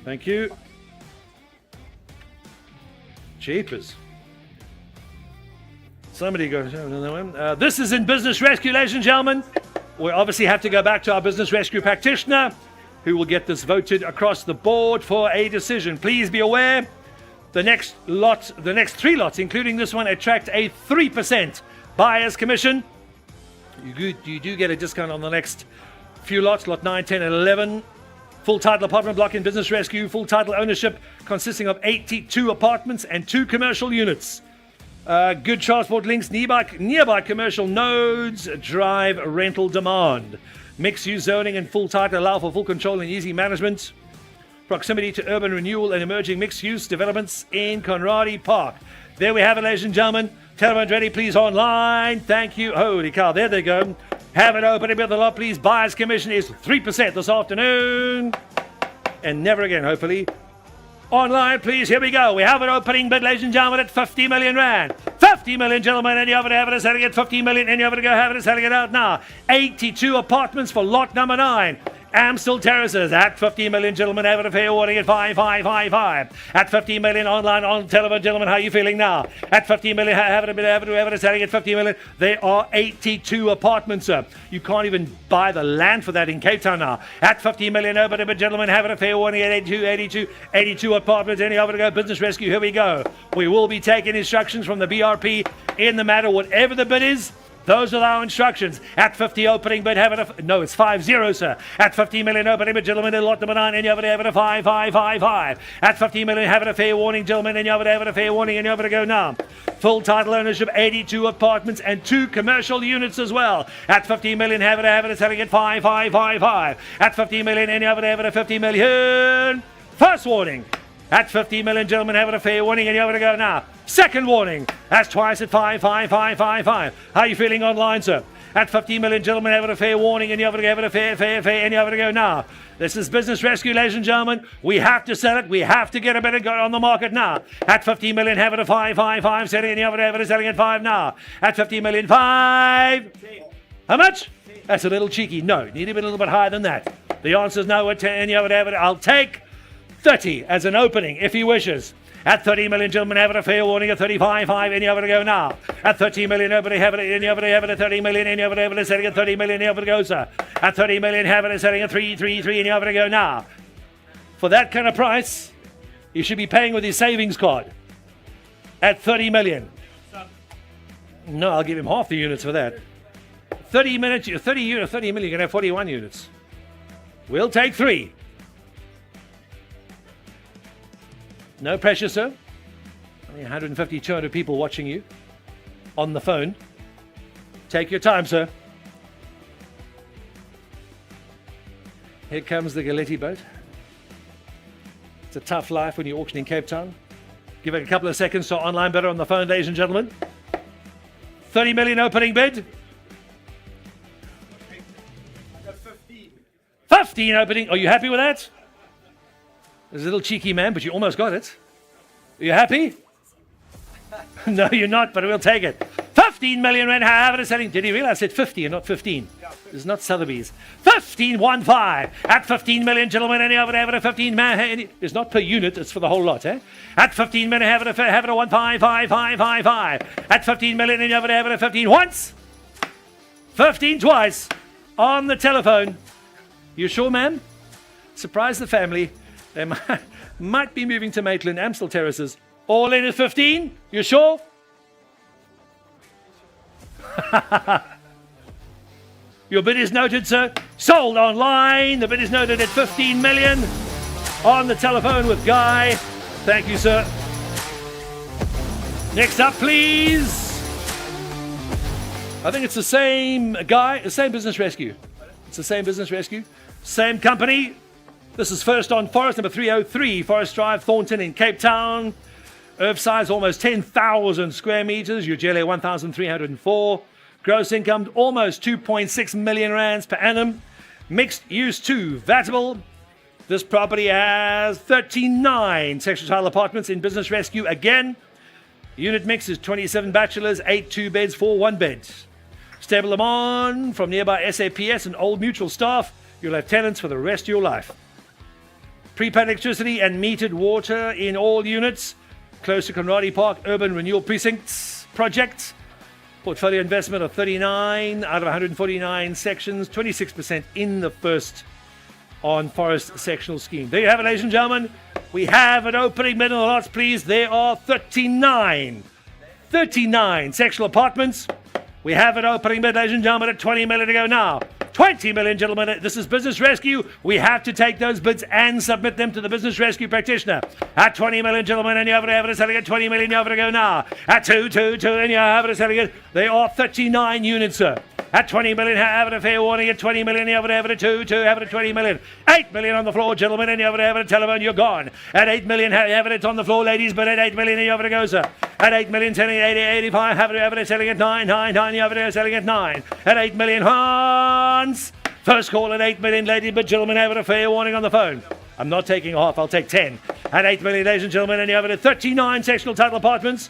Thank you. Jeepers. Somebody goes, this is in business rescue, ladies and gentlemen. We obviously have to go back to our business rescue practitioner, who will get this voted across the board for a decision. Please be aware, the next 3 lots, including this one, attract a 3% buyer's commission. You do get a discount on the next few lots, lot 9, 10, and 11. Full title apartment block in business rescue, full title ownership consisting of 82 apartments and 2 commercial units. Good transport links, nearby commercial nodes, drive rental demand. Mixed use zoning and full title allow for full control and easy management. Proximity to urban renewal and emerging mixed use developments in Conradi Park. There we have it, ladies and gentlemen. Telephones ready, please, online. Thank you. Holy cow, there they go. Have it open with the lot, please. Buyer's commission is 3% this afternoon. And never again, hopefully. Online, please, here we go. We have an opening bid, ladies and gentlemen, at 50 million rand. 50 million, gentlemen, and you have it selling it. 50 million, and you have to go have it selling it out now. 82 apartments for lot number 9. Amstel Terraces at 50 million, gentlemen, have it a fair warning at 5,555. At 50 million online on telephone, gentlemen, how are you feeling now? At 50 million, have it selling at 50 million. There are 82 apartments, sir. You can't even buy the land for that in Cape Town now. At 50 million, but gentlemen, have it a fair warning at 82 apartments. Any over to go business rescue. Here we go. We will be taking instructions from the BRP in the matter, whatever the bid is. Those are our instructions. At 50 opening bid, have it no, it's 50, sir. At 50 million opening bid, gentlemen, in lot number 9, and you have it a 5,555. At 50 million, have it a fair warning, gentlemen, and you have it a fair warning, and you have it to go now. Full title ownership, 82 apartments and 2 commercial units as well. At 50 million, have it selling at 5,555. At 50 million, and you have it a 50 million. First warning. At 50 million, gentlemen, have it a fair warning, and you have to go now. Second warning. That's twice at 5,555. How are you feeling online, sir? At 50 million, gentlemen, have it a fair warning, and you have to give it a fair, and you have to go now. This is business rescue, ladies and gentlemen. We have to sell it. We have to get a better go on the market now. At 50 million, have it a 5,555. Selling, and you have it selling at 5 now. At 50 million, 5. How much? That's a little cheeky. No, need to be a little bit higher than that. The answer is no at 10, and you have it. I'll take 30 as an opening, if he wishes. At 30 million, gentlemen, have it a fair warning at 35.5, and you have to go now. At 30 million, nobody have it, and you have it at 30 million, and you have it selling at 30 million, and you have to go, sir. At 30 million, have it selling at 333, and you have to go now. For that kind of price, you should be paying with his savings card. At 30 million. No, I'll give him half the units for that. 30 million, you're going to have 41 units. We'll take 3. No pressure, sir. Only 150, 200 people watching you on the phone. Take your time, sir. Here comes the Galetti boat. It's a tough life when you're auctioning Cape Town. Give it a couple of seconds to online bidder on the phone, ladies and gentlemen. 30 million opening bid. I got 15. 15 opening. Are you happy with that? It's a little cheeky, man, but you almost got it. Are you happy? No, you're not, but we'll take it. 15 million rand. Have it selling. Did you realize I said 50 and not 15? It's not Sotheby's. 15.15 at 15 million, gentlemen. Any of it, have it at 15 man. It's not per unit, it's for the whole lot, eh? At 15 million, have it at 1555555. At 15 million, any of it, have it at 15 once. 15 twice on the telephone. You sure, ma'am? Surprise the family. They might be moving to Maitland, Amstel Terraces. All in at 15? You sure? Your bid is noted, sir. Sold online. The bid is noted at 15 million. On the telephone with Guy. Thank you, sir. Next up, please. I think it's the same guy, the same business rescue. It's the same business rescue. Same company. This is first on Forest, number 303, Forest Drive, Thornton in Cape Town. Earth size almost 10,000 square meters. UGLA 1,304. Gross income almost 2.6 million rands per annum. Mixed use 2, vatable. This property has 39 section tile apartments in business rescue again. Unit mix is 27 bachelors, 8 2-beds, 4 1-beds. Stable them on from nearby SAPS and Old Mutual staff. You'll have tenants for the rest of your life. Prepaid electricity and metered water in all units. Close to Conradi Park Urban Renewal Precincts project. Portfolio investment of 39 out of 149 sections, 26% in the first on Forest sectional scheme. There you have it, ladies and gentlemen. We have an opening bid on the lots, please. There are 39 sectional apartments. We have an opening bid, ladies and gentlemen, at 20 million to go now. 20 million, gentlemen. This is Business Rescue. We have to take those bids and submit them to the Business Rescue practitioner. At 20 million, gentlemen, and you have it selling at 20 million, you have it to go now. At 2, and you have it selling it. They are 39 units, sir. At 20 million, have it a fair warning. At 20 million, you have it at 2, have it at 20 million. 8 million on the floor, gentlemen, and you have it at telephone, you're gone. At 8 million, have it on the floor, ladies, but at 8 million, you have it to go, sir. At 8 million, selling at 80, 85, have it selling at 9, you have it selling at 9. At 8 million, Hans. First call at 8 million, ladies and gentlemen, have it a fair warning on the phone. I'm not taking half, I'll take 10. At 8 million, ladies and gentlemen, and you have it at 39 sectional title apartments.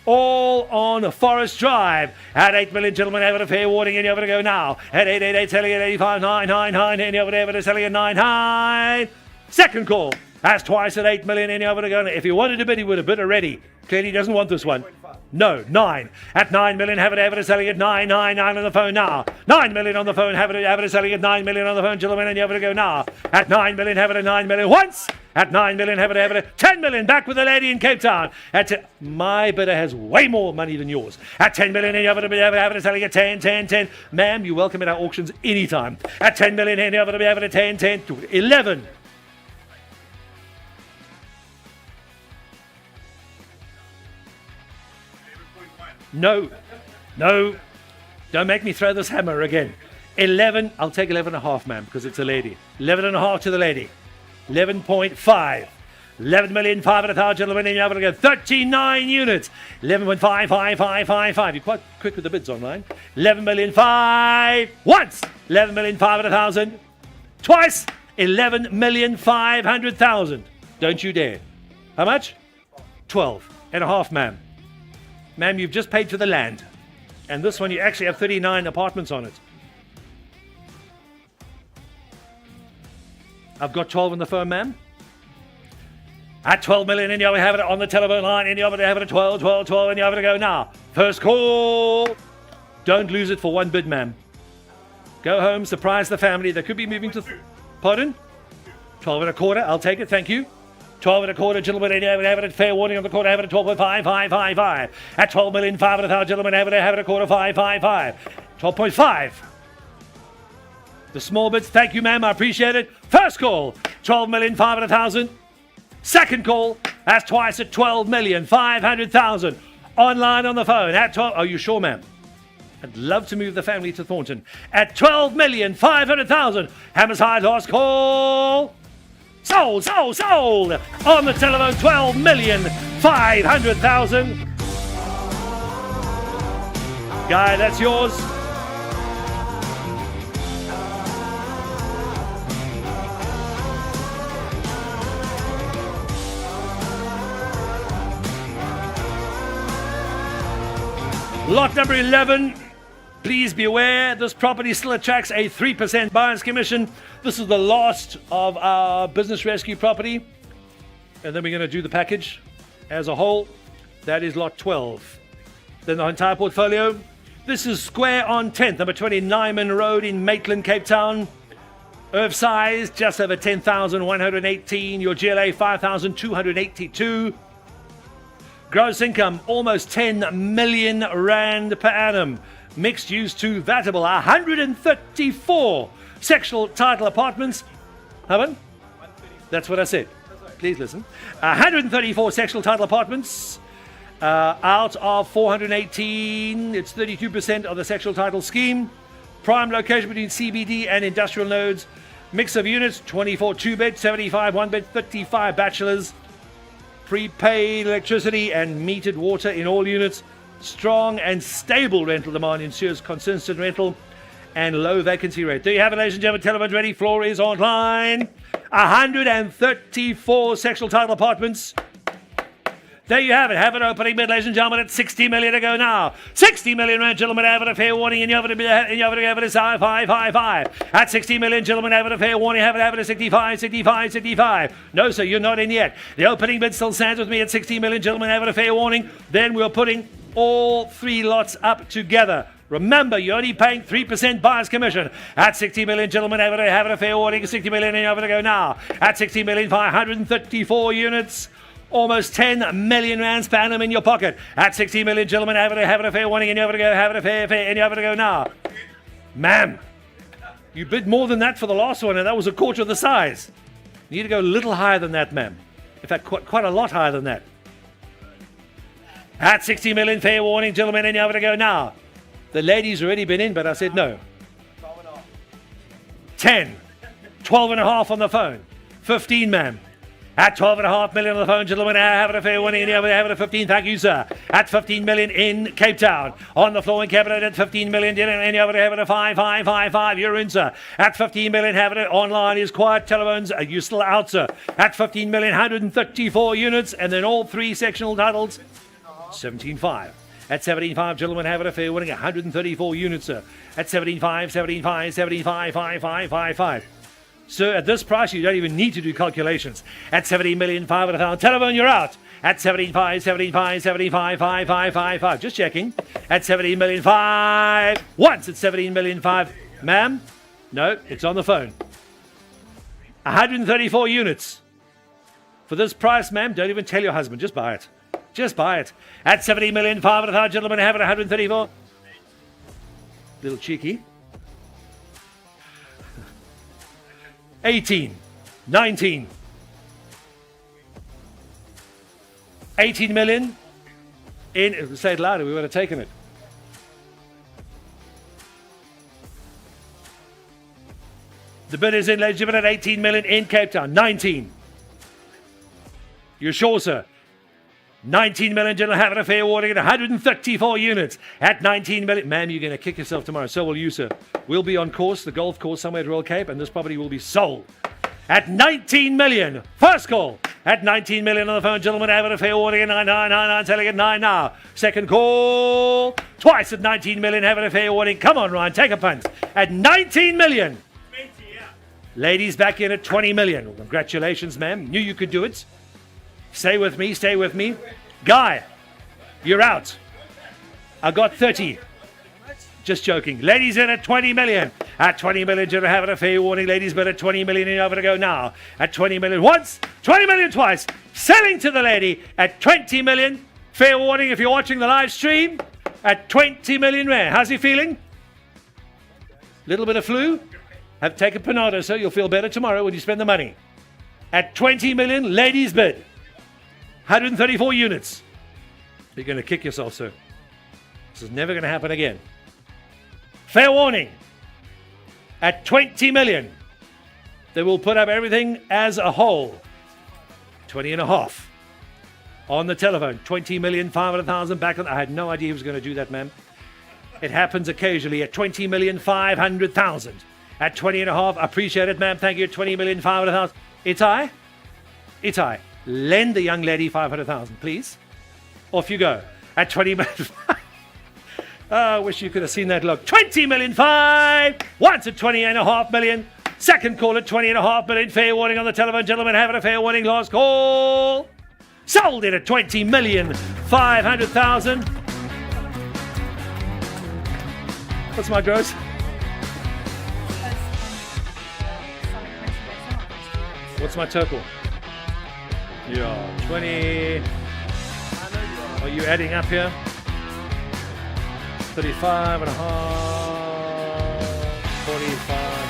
All on Forest Drive. At 8 million, gentlemen, have it a fair warning, and you have to go now. At 888, selling at 85, 999, and you have it selling at 99. Second call. That's twice at 8 million, and you have to go. If he wanted to bid, he would have bid already. Clearly, he doesn't want this one. No, 9. At 9 million, have it selling at 999 on the phone now. 9 million on the phone, have it selling at 9 million on the phone, gentlemen, and you have to go now. At 9 million, have it at 9 million once. At 9 million, have it at 10 million. Back with the lady in Cape Town. My bidder has way more money than yours. At 10 million, and you have it selling at 10. Ma'am, you're welcome at our auctions anytime. At 10 million, and you have it at 10 to 11. No. Don't make me throw this hammer again. 11. I'll take 11.5, ma'am, because it's a lady. 11.5 to the lady. 11.5. 11,500,000, gentlemen, and you have to go 39 units. 11.55555. You're quite quick with the bids online. 11,000,005 once. 11,500,000 twice. 11,500,000. Don't you dare. How much? 12.5, ma'am. Ma'am, you've just paid for the land. And this one, you actually have 39 apartments on it. I've got 12 on the phone, ma'am. At 12 million, and you have it on the telephone line, and you have it at 12, and you have it to go now. First call. Don't lose it for one bid, ma'am. Go home, surprise the family. They could be moving to... Pardon? 12.25. I'll take it, thank you. 12.25, gentlemen, and you have it at fair warning on the quarter, have it at 12.5555. At 12,500,000, gentlemen, have it at quarter 555. 12.5. The small bits, thank you, ma'am, I appreciate it. First call, 12,500,000. Second call, that's twice at 12,500,000. Online on the phone at 12. Are you sure, ma'am? I'd love to move the family to Thornton. At 12,500,000. Hammers high, last call. Sold. On the telephone, 12,500,000. Guy, that's yours. Lot number 11. Please be aware, this property still attracts a 3% buyer's commission. This is the last of our business rescue property. And then we're going to do the package as a whole. That is lot 12. Then the entire portfolio. This is Square on 10th, number 20, Nyman Road in Maitland, Cape Town. Earth size, just over 10,118. Your GLA, 5,282. Gross income, almost 10 million rand per annum. Mixed use to vatable, 134 sectional title apartments. Haven't? That's what I said. Please listen. 134 sectional title apartments out of 418. It's 32% of the sectional title scheme. Prime location between CBD and industrial nodes. Mix of units, 24 2-bed, 75 1-bed, 35 bachelors. Prepaid electricity and metered water in all units. Strong and stable rental demand ensures consistent rental and low vacancy rate. There you have it, ladies and gentlemen. Telephone's ready. Floor is online. 134 sectional title apartments. There you have it. Have an opening bid, ladies and gentlemen, at 60 million to go now. 60 million rand, gentlemen, have it a fair warning, and you have it a 555. At 60 million, gentlemen, have it a fair warning, have it a 65, 65, 65. No, sir, you're not in yet. The opening bid still stands with me at 60 million, gentlemen, have it a fair warning. Then we're putting all three lots up together. Remember, you're only paying 3% buyer's commission. At 60 million, gentlemen, have it a fair warning. 60 million, and you have it to go now. At 60 million, 534 units. Almost 10 million rands per annum in your pocket. At 60 million, gentlemen, have it a fair warning, and you have to go, have it a fair, and you have to go now. Ma'am, you bid more than that for the last one, and that was a quarter of the size. You need to go a little higher than that, ma'am. In fact, quite a lot higher than that. At 60 million, fair warning, gentlemen, and you have to go now. The lady's already been in, but I said no. 10, 12 and a half on the phone. 15, ma'am. At 12.5 million on the phone, gentlemen, have it a fair warning, and you have it a 15. Thank you, sir. At 15 million in Cape Town. On the floor in Capital at 15 million, and you have it a 5. You're in, sir. At 15 million, have it online is quiet. Telephones, are you still out, sir? At 15 million, 134 units, and then all three sectional titles, 17.5. At 17.5, gentlemen, have it a fair warning, 134 units, sir. At 17.5, 5. Sir, at this price, you don't even need to do calculations. At 17 million, 500,000. Telephone, you're out. At 75. Just checking. At 17 million, 5. Once at 17 million, 5. Ma'am? No, it's on the phone. 134 units. For this price, ma'am, don't even tell your husband. Just buy it. Just buy it. At 17 million, 500,000. Gentlemen, have it 134. Little cheeky. 18, 19, 18 million in, say it louder, we would have taken it. The bid is in, ladies and gentlemen, at 18 million in Cape Town. 19. You're sure, sir? 19 million, gentlemen, having a fair warning at 134 units. At 19 million, ma'am, you're going to kick yourself tomorrow. So will you, sir. We'll be on course, the golf course somewhere at Royal Cape, and this property will be sold. At 19 million, first call. At 19 million on the phone, gentlemen, having a fair warning at 9, telling it 9 now. Second call, twice at 19 million, having a fair warning. Come on, Ryan, take a punt. At 19 million. 20, yeah. Ladies back in at 20 million. Well, congratulations, ma'am. Knew you could do it. Stay with me, stay with me. Guy, you're out. I got 30. Just joking. Ladies in at 20 million. At 20 million, you're having a fair warning. Ladies, but at 20 million, you're having to go now. At 20 million once, 20 million twice. Selling to the lady at 20 million. Fair warning if you're watching the live stream. At 20 million rand. How's he feeling? Little bit of flu? Have take a Panado, sir. You'll feel better tomorrow when you spend the money. At 20 million, ladies bid. 134 units. You're going to kick yourself, sir. This is never going to happen again. Fair warning. At 20 million, they will put up everything as a whole. 20 and a half. On the telephone, 20 million, 500,000 back on. I had no idea he was going to do that, ma'am. It happens occasionally at 20,500,000. At 20 and a half, appreciate it, ma'am. Thank you. 20,500,000. Itai, lend the young lady 500,000, please. Off you go. At 20 million. I wish you could have seen that look. 20,500,000. Once at 20.5 million. Second call at 20.5 million. Fair warning on the telephone, gentlemen. Having a fair warning. Last call. Sold it at 20,500,000. What's my gross? What's my total? Yeah, 20. Are you adding up here? 35 and a half. 45.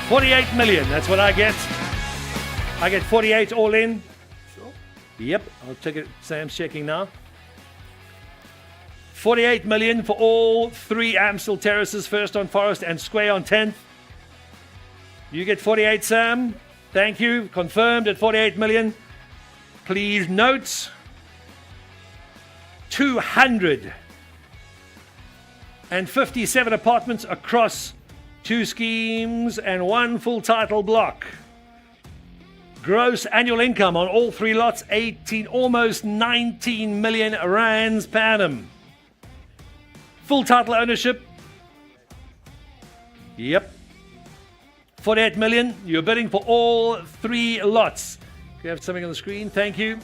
48 million. That's what I get. I get 48 all in. Sure. Yep, I'll take it. Sam's checking now. 48 million for all three Amstel terraces, first on Forest and Square on 10th. You get 48, Sam. Thank you. Confirmed at 48 million. Please note 257 apartments across 2 schemes and 1 full title block. Gross annual income on all 3 lots, almost 19 million rands per annum. Full title ownership. Yep. 48 million. You're bidding for all 3 lots. You have something on the screen. Thank you.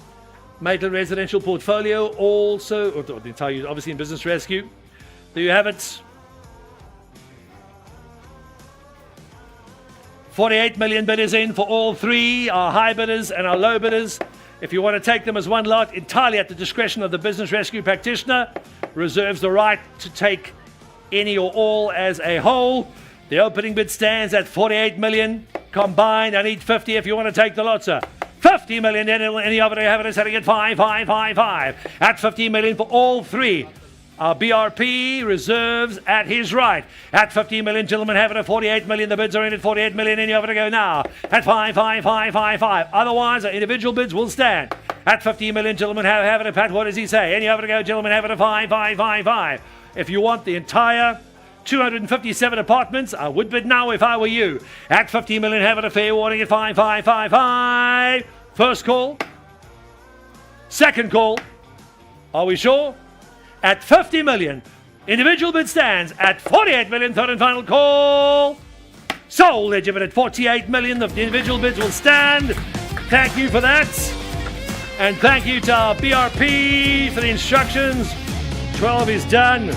Maitland Residential Portfolio also, or the entire, obviously in Business Rescue. There you have it. 48 million bidders in for all 3, our high bidders and our low bidders. If you want to take them as one lot, entirely at the discretion of the Business Rescue practitioner, reserves the right to take any or all as a whole. The opening bid stands at 48 million combined. I need 50 if you want to take the lot, sir. 50 million, any of it, I have it setting at 5. At 50 million for all 3. Our BRP reserves at his right. At 50 million, gentlemen, have it at 48 million. The bids are in at 48 million. Any of it to go now. At 5. Otherwise, our individual bids will stand. At 50 million, gentlemen, have it at Pat. What does he say? Any of it to go, gentlemen, have it at 5. If you want the entire 257 apartments, I would bid now if I were you. At 50 million, have it a fair warning at 5. First call. Second call. Are we sure? At 50 million. Individual bid stands at 48 million. Third and final call. Sold. Legitimate at 48 million. The individual bids will stand. Thank you for that. And thank you to our BRP for the instructions. 12 is done.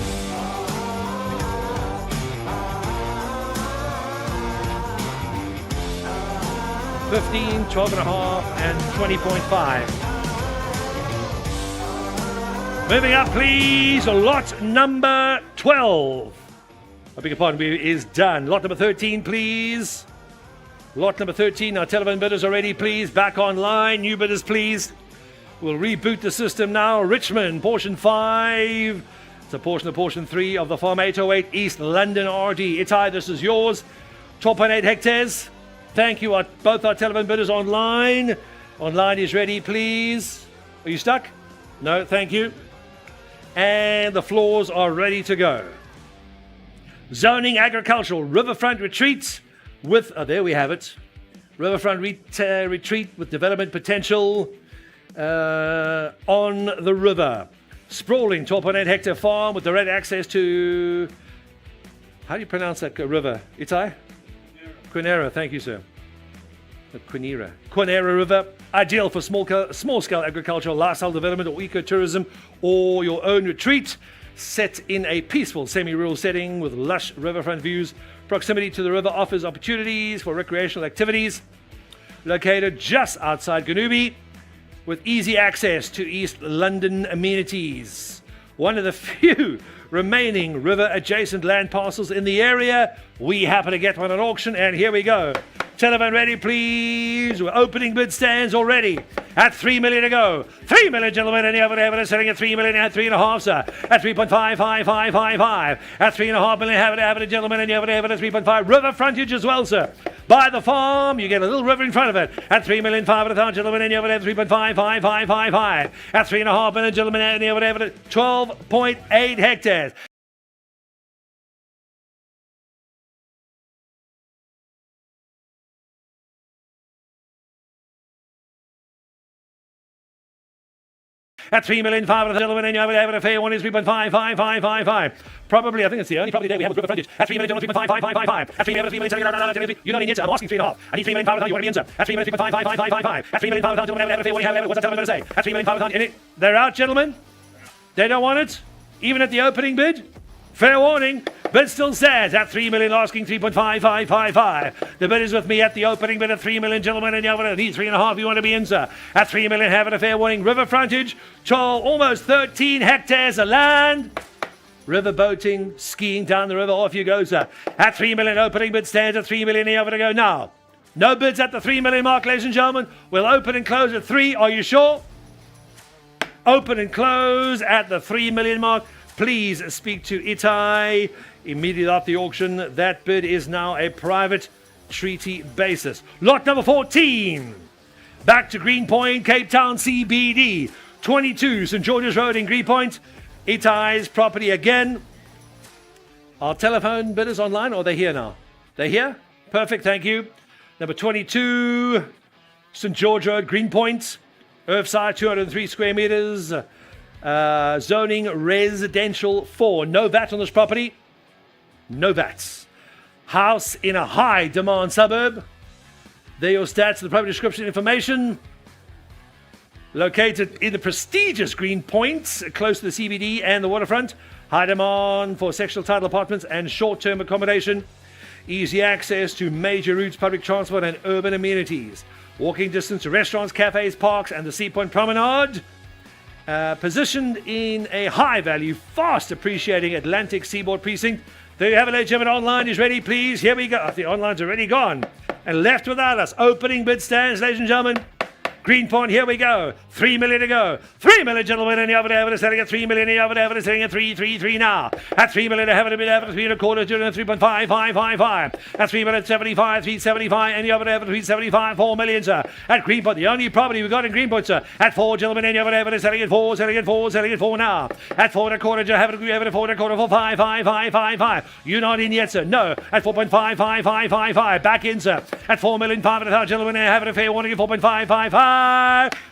15, 12 and a half, and 20.5. Moving up, please. Lot number 12. I beg your pardon, is done. Lot number 13, please. Lot number 13. Our telephone bidders are ready, please. Back online. New bidders, please. We'll reboot the system now. Richmond, portion 5. It's a portion of portion 3 of the Farm 808 East London RD. Itai, this is yours. 12.8 hectares. Thank you. Both our telephone bidders online. Online is ready, please. Are you stuck? No, thank you. And the floors are ready to go. Zoning agricultural riverfront retreats with, there we have it. Riverfront retreat with development potential on the river. Sprawling 12.8 hectare farm with direct access to, how do you pronounce that river? Itai? Quinera, thank you, sir. Quinera River, ideal for small-scale agricultural, lifestyle development, or ecotourism, or your own retreat, set in a peaceful semi-rural setting with lush riverfront views. Proximity to the river offers opportunities for recreational activities. Located just outside Ganubi, with easy access to East London amenities. One of the few remaining river-adjacent land parcels in the area. We happen to get one at auction, and here we go. Telephone ready, please. Opening bid stands already at 3 million to go. 3 million, gentlemen. Any other evidence selling at 3 million at 3.5, sir. At 3.5. At 3.5 million, have it, gentlemen. Any other evidence 3.5. River frontage as well, sir. Buy the farm, you get a little river in front of it. At 3,500,000, gentlemen. Any other evidence 3.5. At 3.5 million, gentlemen. Any other evidence 12.8 hectares. at 3,500,000 gentlemen, and you have a fair one is 3.55555. Probably, I think it's the only property there we have with river frontage. At 3,000,000, 3.5555. At 3,000,000, you're not in yet, sir. I'm asking 3.5. I need 3,500,000, you want to be in, sir. At 3,000,000, 3.5555. At 3,500,000, gentlemen, have a fair one. What's that gentleman going to say? At 3,500,000, they're out, gentlemen. They don't want it, even at the opening bid. Fair warning, bid still stands at 3 million, asking 3.5555. The bid is with me at the opening bid at 3 million, gentlemen, and you have need 3.5. You want to be in, sir. At 3 million, having a fair warning. River frontage, almost 13 hectares of land. River boating, skiing down the river, off you go, sir. At 3 million, opening bid stands at 3 million. You have to go now. No bids at the 3 million mark, ladies and gentlemen. We'll open and close at 3. Are you sure? Open and close at the 3 million mark. Please speak to Itai immediately after the auction. That bid is now a private treaty basis. Lot number 14. Back to Greenpoint, Cape Town CBD. 22 St. George's Road in Greenpoint. Itai's property again. Our telephone bidders online, or are they here now? They're here? Perfect, thank you. Number 22 St. George Road, Greenpoint. Earthside, 203 square meters. Zoning residential 4. No VAT on this property. No VATs. House in a high demand suburb. There are your stats, the property description information. Located in the prestigious Greenpoint, close to the CBD and the waterfront. High demand for sectional title apartments and short-term accommodation. Easy access to major routes, public transport and urban amenities. Walking distance to restaurants, cafes, parks and the Seapoint Promenade. Positioned in a high-value, fast appreciating Atlantic Seaboard precinct. There you have it, ladies and gentlemen. Online is ready, please. Here we go. The online's already gone. And left without us. Opening bid stands, ladies and gentlemen. Greenpoint, here we go. 3 million to go. 3 million, gentlemen, and the other evidence selling at 3 million, the other evidence selling at 333 now. At 3 million, I have it a bit evidence, 3.25, 3.5555. At 3 million, 75, 375, and the other evidence, 375, 4 million, sir. At Greenpoint, the only property we got in Greenpoint, sir. At 4, gentlemen, and the other evidence selling at 4, selling at 4, selling at 4 now. At 4.25, I have it, we have it at 4.25, for 55555. You're not in yet, sir. No. At 4.55555. Back in, sir. At 4 million, 500,000, gentlemen, I have it a fair warning at 4.555.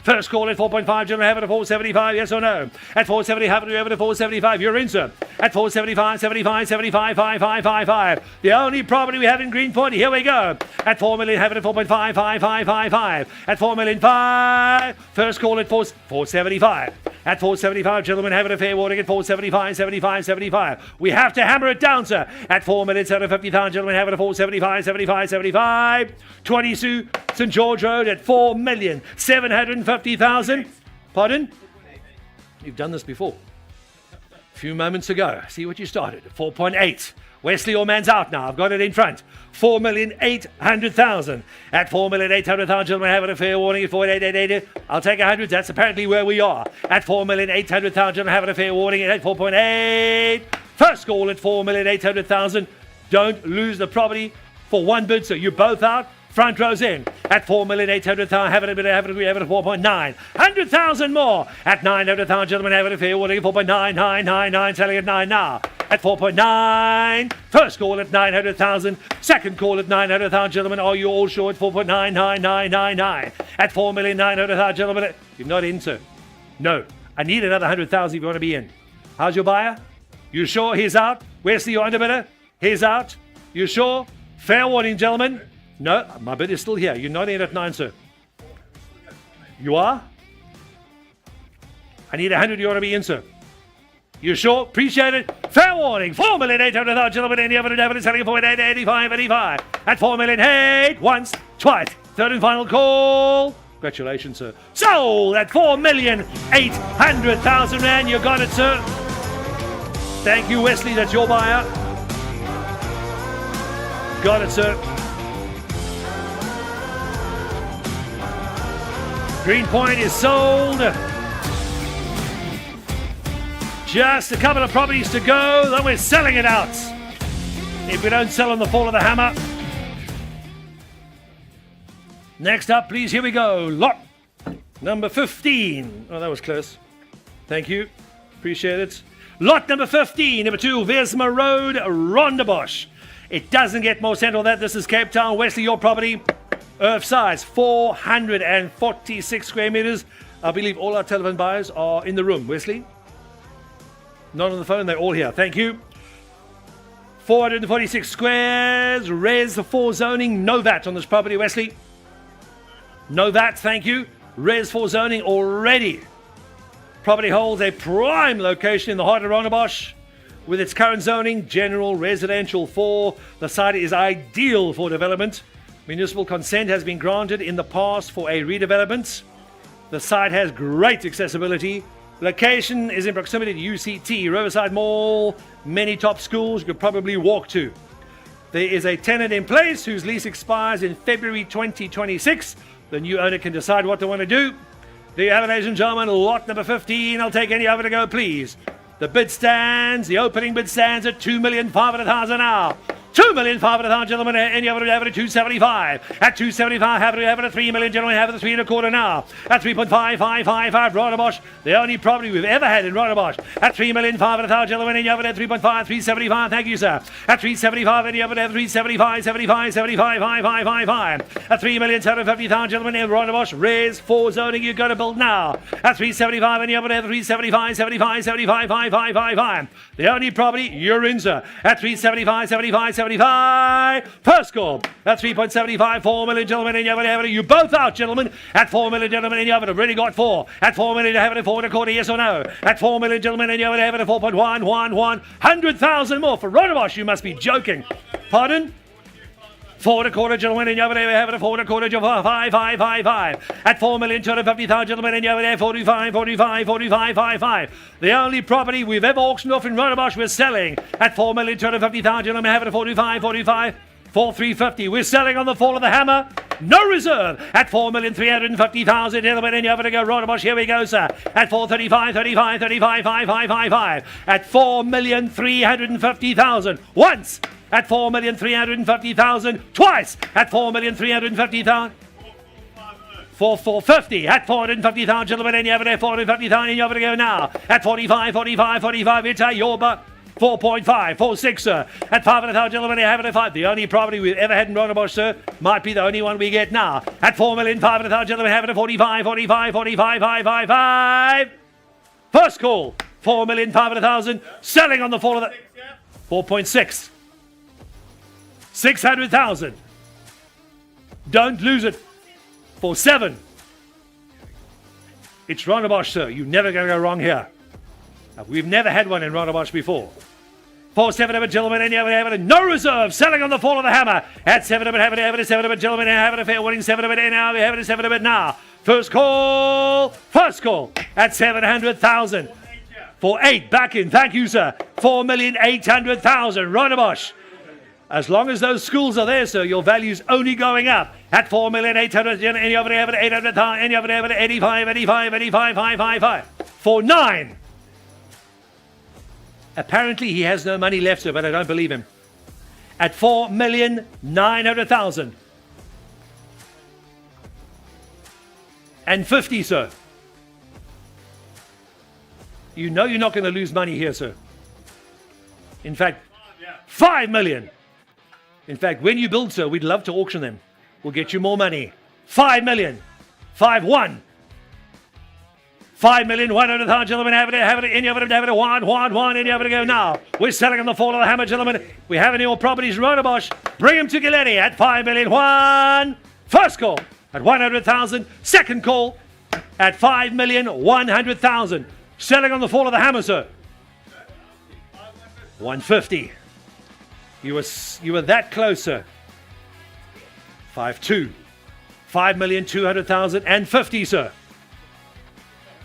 First call at 4.5, gentlemen, have it at 475, yes or no? At 470, have it at 475, you're in, sir. At 475, 75, 75, 5555. The only property we have in Greenpoint, here we go. At 4 million, have it at 4.55555. At 4 million, 5. First call at 475. At 475, gentlemen, have it a fair warning at 475, 75, 75. We have to hammer it down, sir. At 4 million, 750,000, gentlemen, have it at 475, 75, 75. 22 St. George Road at 4 million, 750,000. Pardon? You've done this before. A few moments ago. See what you started. 4.8. Wesley, your man's out now. I've got it in front. 4,800,000. At 4,800,000, gentlemen, have it a fair warning at 4.888. I'll take 100. That's apparently where we are. At 4,800,000, gentlemen, have it a fair warning at 4.8. First call at 4,800,000. Don't lose the property for one bid, so you're both out. Front rows in. At 4,800,000, have it a bit, have it at 4.9. 100,000 more. At 900,000, gentlemen, have it a fair warning at 4.9999, selling at 9 now. At 4.9. First call at 900,000. Second call at 900,000, gentlemen. Are you all sure at 4.99999? At 4,900,000, gentlemen. You're not in, sir. No. I need another 100,000 if you want to be in. How's your buyer? You sure he's out? Where's the underbidder? He's out. You sure? Fair warning, gentlemen. No, my bid is still here. You're not in at 9, sir. You are? I need 100. You want to be in, sir. You sure? Appreciate it. Fair warning. 4,800,000, gentlemen. Any other evidence selling for 85. At 4 million, hey, once, twice. Third and final call. Congratulations, sir. Sold at 4,800,000 rand. You got it, sir. Thank you, Wesley. That's your buyer. Got it, sir. Greenpoint is sold. Just a couple of properties to go, then we're selling it out. If we don't sell on the fall of the hammer. Next up, please, here we go. Lot number 15. Oh, that was close. Thank you. Appreciate it. Lot number 15, number 2, Vesma Road, Rondebosch. It doesn't get more central than that. This is Cape Town. Wesley, your property. Earth size, 446 square meters. I believe all our telephone buyers are in the room. Wesley? Not on the phone, they're all here. Thank you. 446 squares, Res 4 zoning, no VAT on this property, Wesley. No VAT, thank you. Res 4 zoning already. Property holds a prime location in the heart of Rondebosch. With its current zoning, general residential 4, the site is ideal for development. Municipal consent has been granted in the past for a redevelopment. The site has great accessibility. Location is in proximity to UCT, Riverside Mall, many top schools you could probably walk to. There is a tenant in place whose lease expires in February 2026. The new owner can decide what they want to do. There you have it, ladies and gentlemen, lot number 15. I'll take any over to go, please. The bid stands, the opening bid stands at 2,500,000 now. 2,500,000, gentlemen, any other have it at 275. At 275, have it at 3 million, gentlemen, have it at 3.25 now. At 3.5555, Rondebosch, the only property we've ever had in Rondebosch. At 3,500,000, gentlemen, any other at 3.5, 375, thank you, sir. At 375, any other at 375, 75, 75, 5. At 3,750,000, gentlemen, in Rondebosch, Res 4 zoning, you've got to build now. At 375, any other at 375, 75, 75, 5. The only property you're in, sir. At 375, 75, 75. First score at 3.75, 4 million, gentlemen, and you have it. You both out, gentlemen. At 4 million, gentlemen, and you have it. Really got 4. At 4 million, you have it at 4.25, yes or no? At 4 million, gentlemen, and you have it at 4.1, 100,000 more for Rondebosch. You must be joking. Pardon? 4.25, gentlemen, and you have it at 4.25, 5. At 4,250,000, gentlemen, and you have it at 45. The only property we've ever auctioned off in Rondebosch we're selling at 4,250,000, gentlemen, have it at 45. 4,350. We're selling on the fall of the hammer. No reserve at 4,350,000, gentlemen, and you have to go Rondebosch. Here we go, sir. At 435, 5. At 4,350,000. Once. At 4,350,000. Twice. At 4,350,000. 4,450 at 450,000, gentlemen, and you have it at 450,000, and you have to go now. At 45, it's a Yorba. 4.5, 4.6, sir. At 500,000, gentlemen, you have it at 5. The only property we've ever had in Rondebosch, sir, might be the only one we get now. At 4,500,000, gentlemen, have it at 45, 5. First call, 4,500,000. Selling on the fall of the 4.6. 600,000. Don't lose it. For 7. It's Rondebosch, sir. You're never going to go wrong here. We've never had one in Rondebosch before. 4.7 of it, gentlemen, and you have it. No reserve. Selling on the fall of the hammer. At 7 of it, have it, 7 of it, gentlemen, and have it a fair winning 7 of it, and now we have it 7 of it now. First call at 700,000. For 8, back in. Thank you, sir. 4,800,000. Rondebosch. As long as those schools are there, sir, your value's only going up. At 4,800,000, any of it, 800,000, any of it, 85. For 9. Apparently, he has no money left, sir, but I don't believe him. At 4,900,000. And 50, sir. You know you're not going to lose money here, sir. In fact, 5 million. In fact, when you build, sir, we'd love to auction them. We'll get you more money. 5 million. 5-1. 5,100,000, gentlemen, have it, any of it, have it, 1, any of it, go now. We're selling on the fall of the hammer, gentlemen. We have any more properties in Rondebosch. Bring them to Galetti at 5 million. 1. First call at 100,000. Second call at 5,100,000. Selling on the fall of the hammer, sir. 150. You were that close, sir. 5.2. 5,200,000 and 50, sir.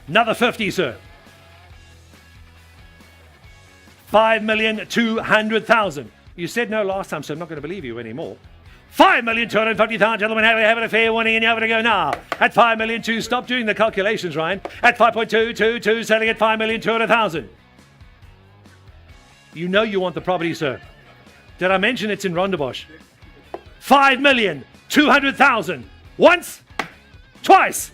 Another 50, sir. 5,200,000. You said no last time, so I'm not going to believe you anymore. 5,250,000, gentlemen, have it a fair warning, and you have to go now. At 5,200,000, stop doing the calculations, Ryan. At 5.222, selling at 5,200,000. You know you want the property, sir. Did I mention it's in Rondebosch? 5,200,000. Once, twice.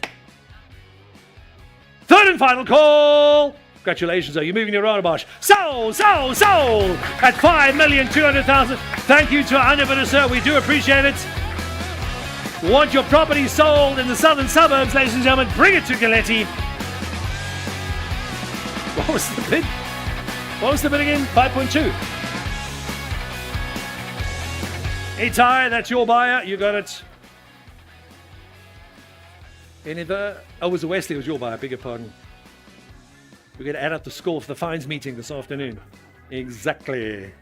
Third and final call. Congratulations, sir. You're moving to Rondebosch. Sold at 5,200,000. Thank you to our underbidder, sir. We do appreciate it. Want your property sold in the southern suburbs, ladies and gentlemen? Bring it to Galetti. What was the bid? What was the bid again? 5.2. Hey, Ty, that's your buyer. You got it. Any other? Oh, it was Wesley. It was your buyer. Beg your pardon. We're going to add up the score for the fines meeting this afternoon. Exactly.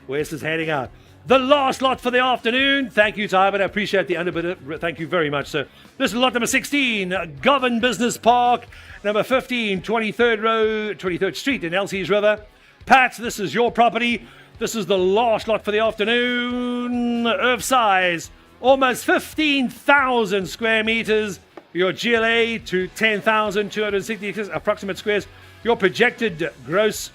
Wes is heading out. The last lot for the afternoon. Thank you, Ty, but I appreciate the underbidder. Thank you very much, sir. This is lot number 16, Govan Business Park. Number 15, 23rd Street in Elsie's River. Pat, this is your property. This is the last lot for the afternoon. Earth size, almost 15,000 square meters. Your GLA to 10,260 approximate squares. Your projected gross,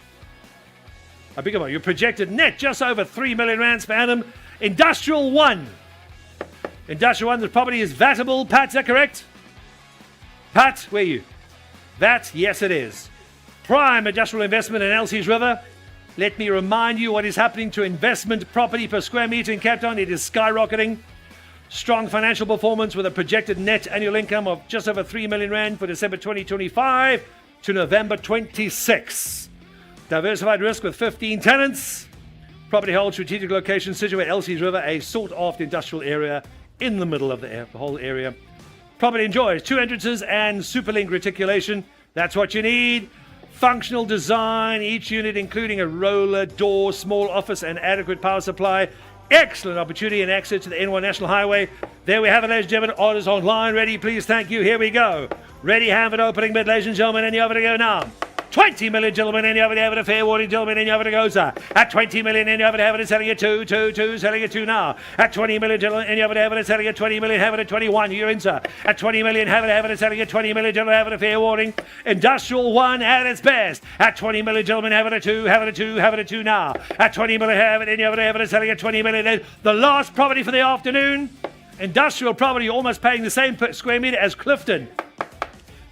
your projected net just over 3 million rands per annum. Industrial 1. Industrial 1, the property is vatable. Pat, is that correct? Pat, where are you? VAT, yes it is. Prime industrial investment in Elsie's River. Let me remind you what is happening to investment property per square meter in Cape Town. It is skyrocketing. Strong financial performance with a projected net annual income of just over 3 million rand for December 2025 to November 26. Diversified risk with 15 tenants. Property holds strategic location situated at Elsie's River, a sought-after industrial area in the middle of the whole area. Property enjoys 2 entrances and superlink reticulation. That's what you need. Functional design, each unit including a roller door, small office and adequate power supply. Excellent opportunity and access to the N1 National Highway. There we have it, ladies and gentlemen. Orders online. Ready, please. Thank you. Here we go. Ready, have it, opening bid, ladies and gentlemen. And you have it to go now. 20 million, gentlemen, and you have it, a fair warning, gentlemen, and you have it, goes at 20 million, and you have it, selling it 2, selling it 2 now. At 20 million, gentlemen, and you have it, selling it 20 million, have it at 21, you're in, sir. At 20 million, have it, selling it 20 million, gentlemen, have it, a fair warning. Industrial 1 at its best. At 20 million, gentlemen, have it at 2, have it at 2, have it at 2 now. At 20 million, have it, and you have it, selling at 20 million. The last property for the afternoon. Industrial property almost paying the same per square meter as Clifton.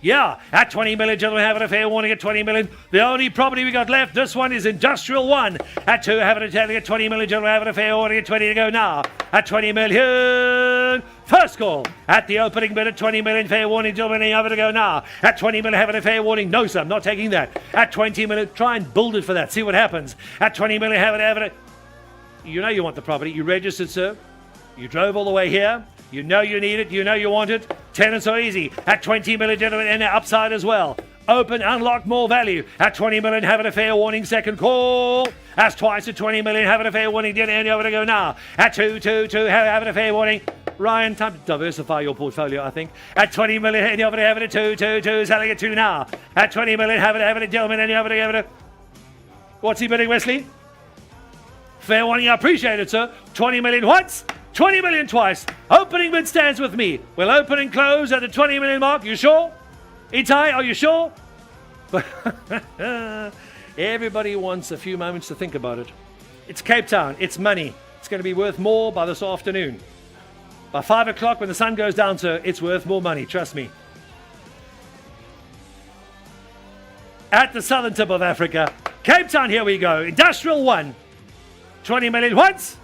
Yeah, at 20 million, gentlemen, have it, a fair warning at 20 million. The only property we got left, this one is Industrial 1. At 2, have it at 20 million, gentlemen, have it, a fair warning at 20 to go now. At 20 million, first call. At the opening bid at 20 million, fair warning, gentlemen, and you have it to go now. At 20 million, have it, a fair warning. No, sir, I'm not taking that. At 20 million, try and build it for that, see what happens. At 20 million, have it. You know you want the property. You registered, sir. You drove all the way here. You know you need it. You know you want it. Tenants are easy. At 20 million, gentlemen, and upside as well. Open, unlock more value. At 20 million, have it, a fair warning. Second call. That's twice at 20 million, have it, a fair warning. And you have to go now. At 2, have it, a fair warning. Ryan, time to diversify your portfolio, I think. At 20 million, and you have it, at 2, selling it 2 now. At 20 million, have it, gentlemen, and you have it. What's he bidding, Wesley? Fair warning, I appreciate it, sir. 20 million once. 20 million twice. Opening bid stands with me. We'll open and close at the 20 million mark. You sure? Itai, are you sure? Everybody wants a few moments to think about it. It's Cape Town. It's money. It's going to be worth more by this afternoon. By 5 o'clock when the sun goes down, sir, it's worth more money. Trust me. At the southern tip of Africa. Cape Town, here we go. Industrial 1. 20 million once.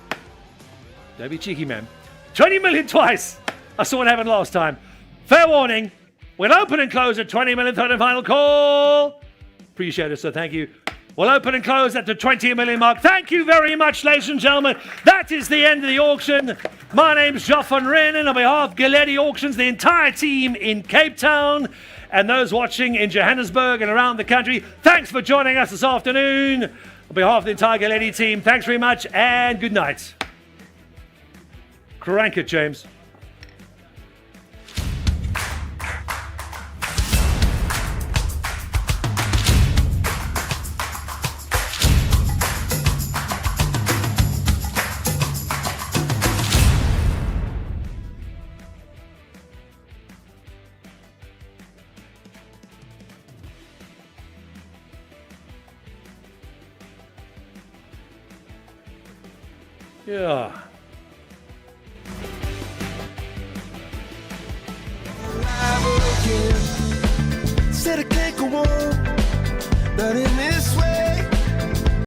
Don't be cheeky, man. 20 million twice. I saw what happened last time. Fair warning. We'll open and close at 20 million, third and final call. Appreciate it, sir. Thank you. We'll open and close at the 20 million mark. Thank you very much, ladies and gentlemen. That is the end of the auction. My name's Joff van Reenen. On behalf of Galetti Auctions, the entire team in Cape Town, and those watching in Johannesburg and around the country, thanks for joining us this afternoon. On behalf of the entire Galetti team, thanks very much and good night. Crank it, James. Yeah. Said I can't go on, not in this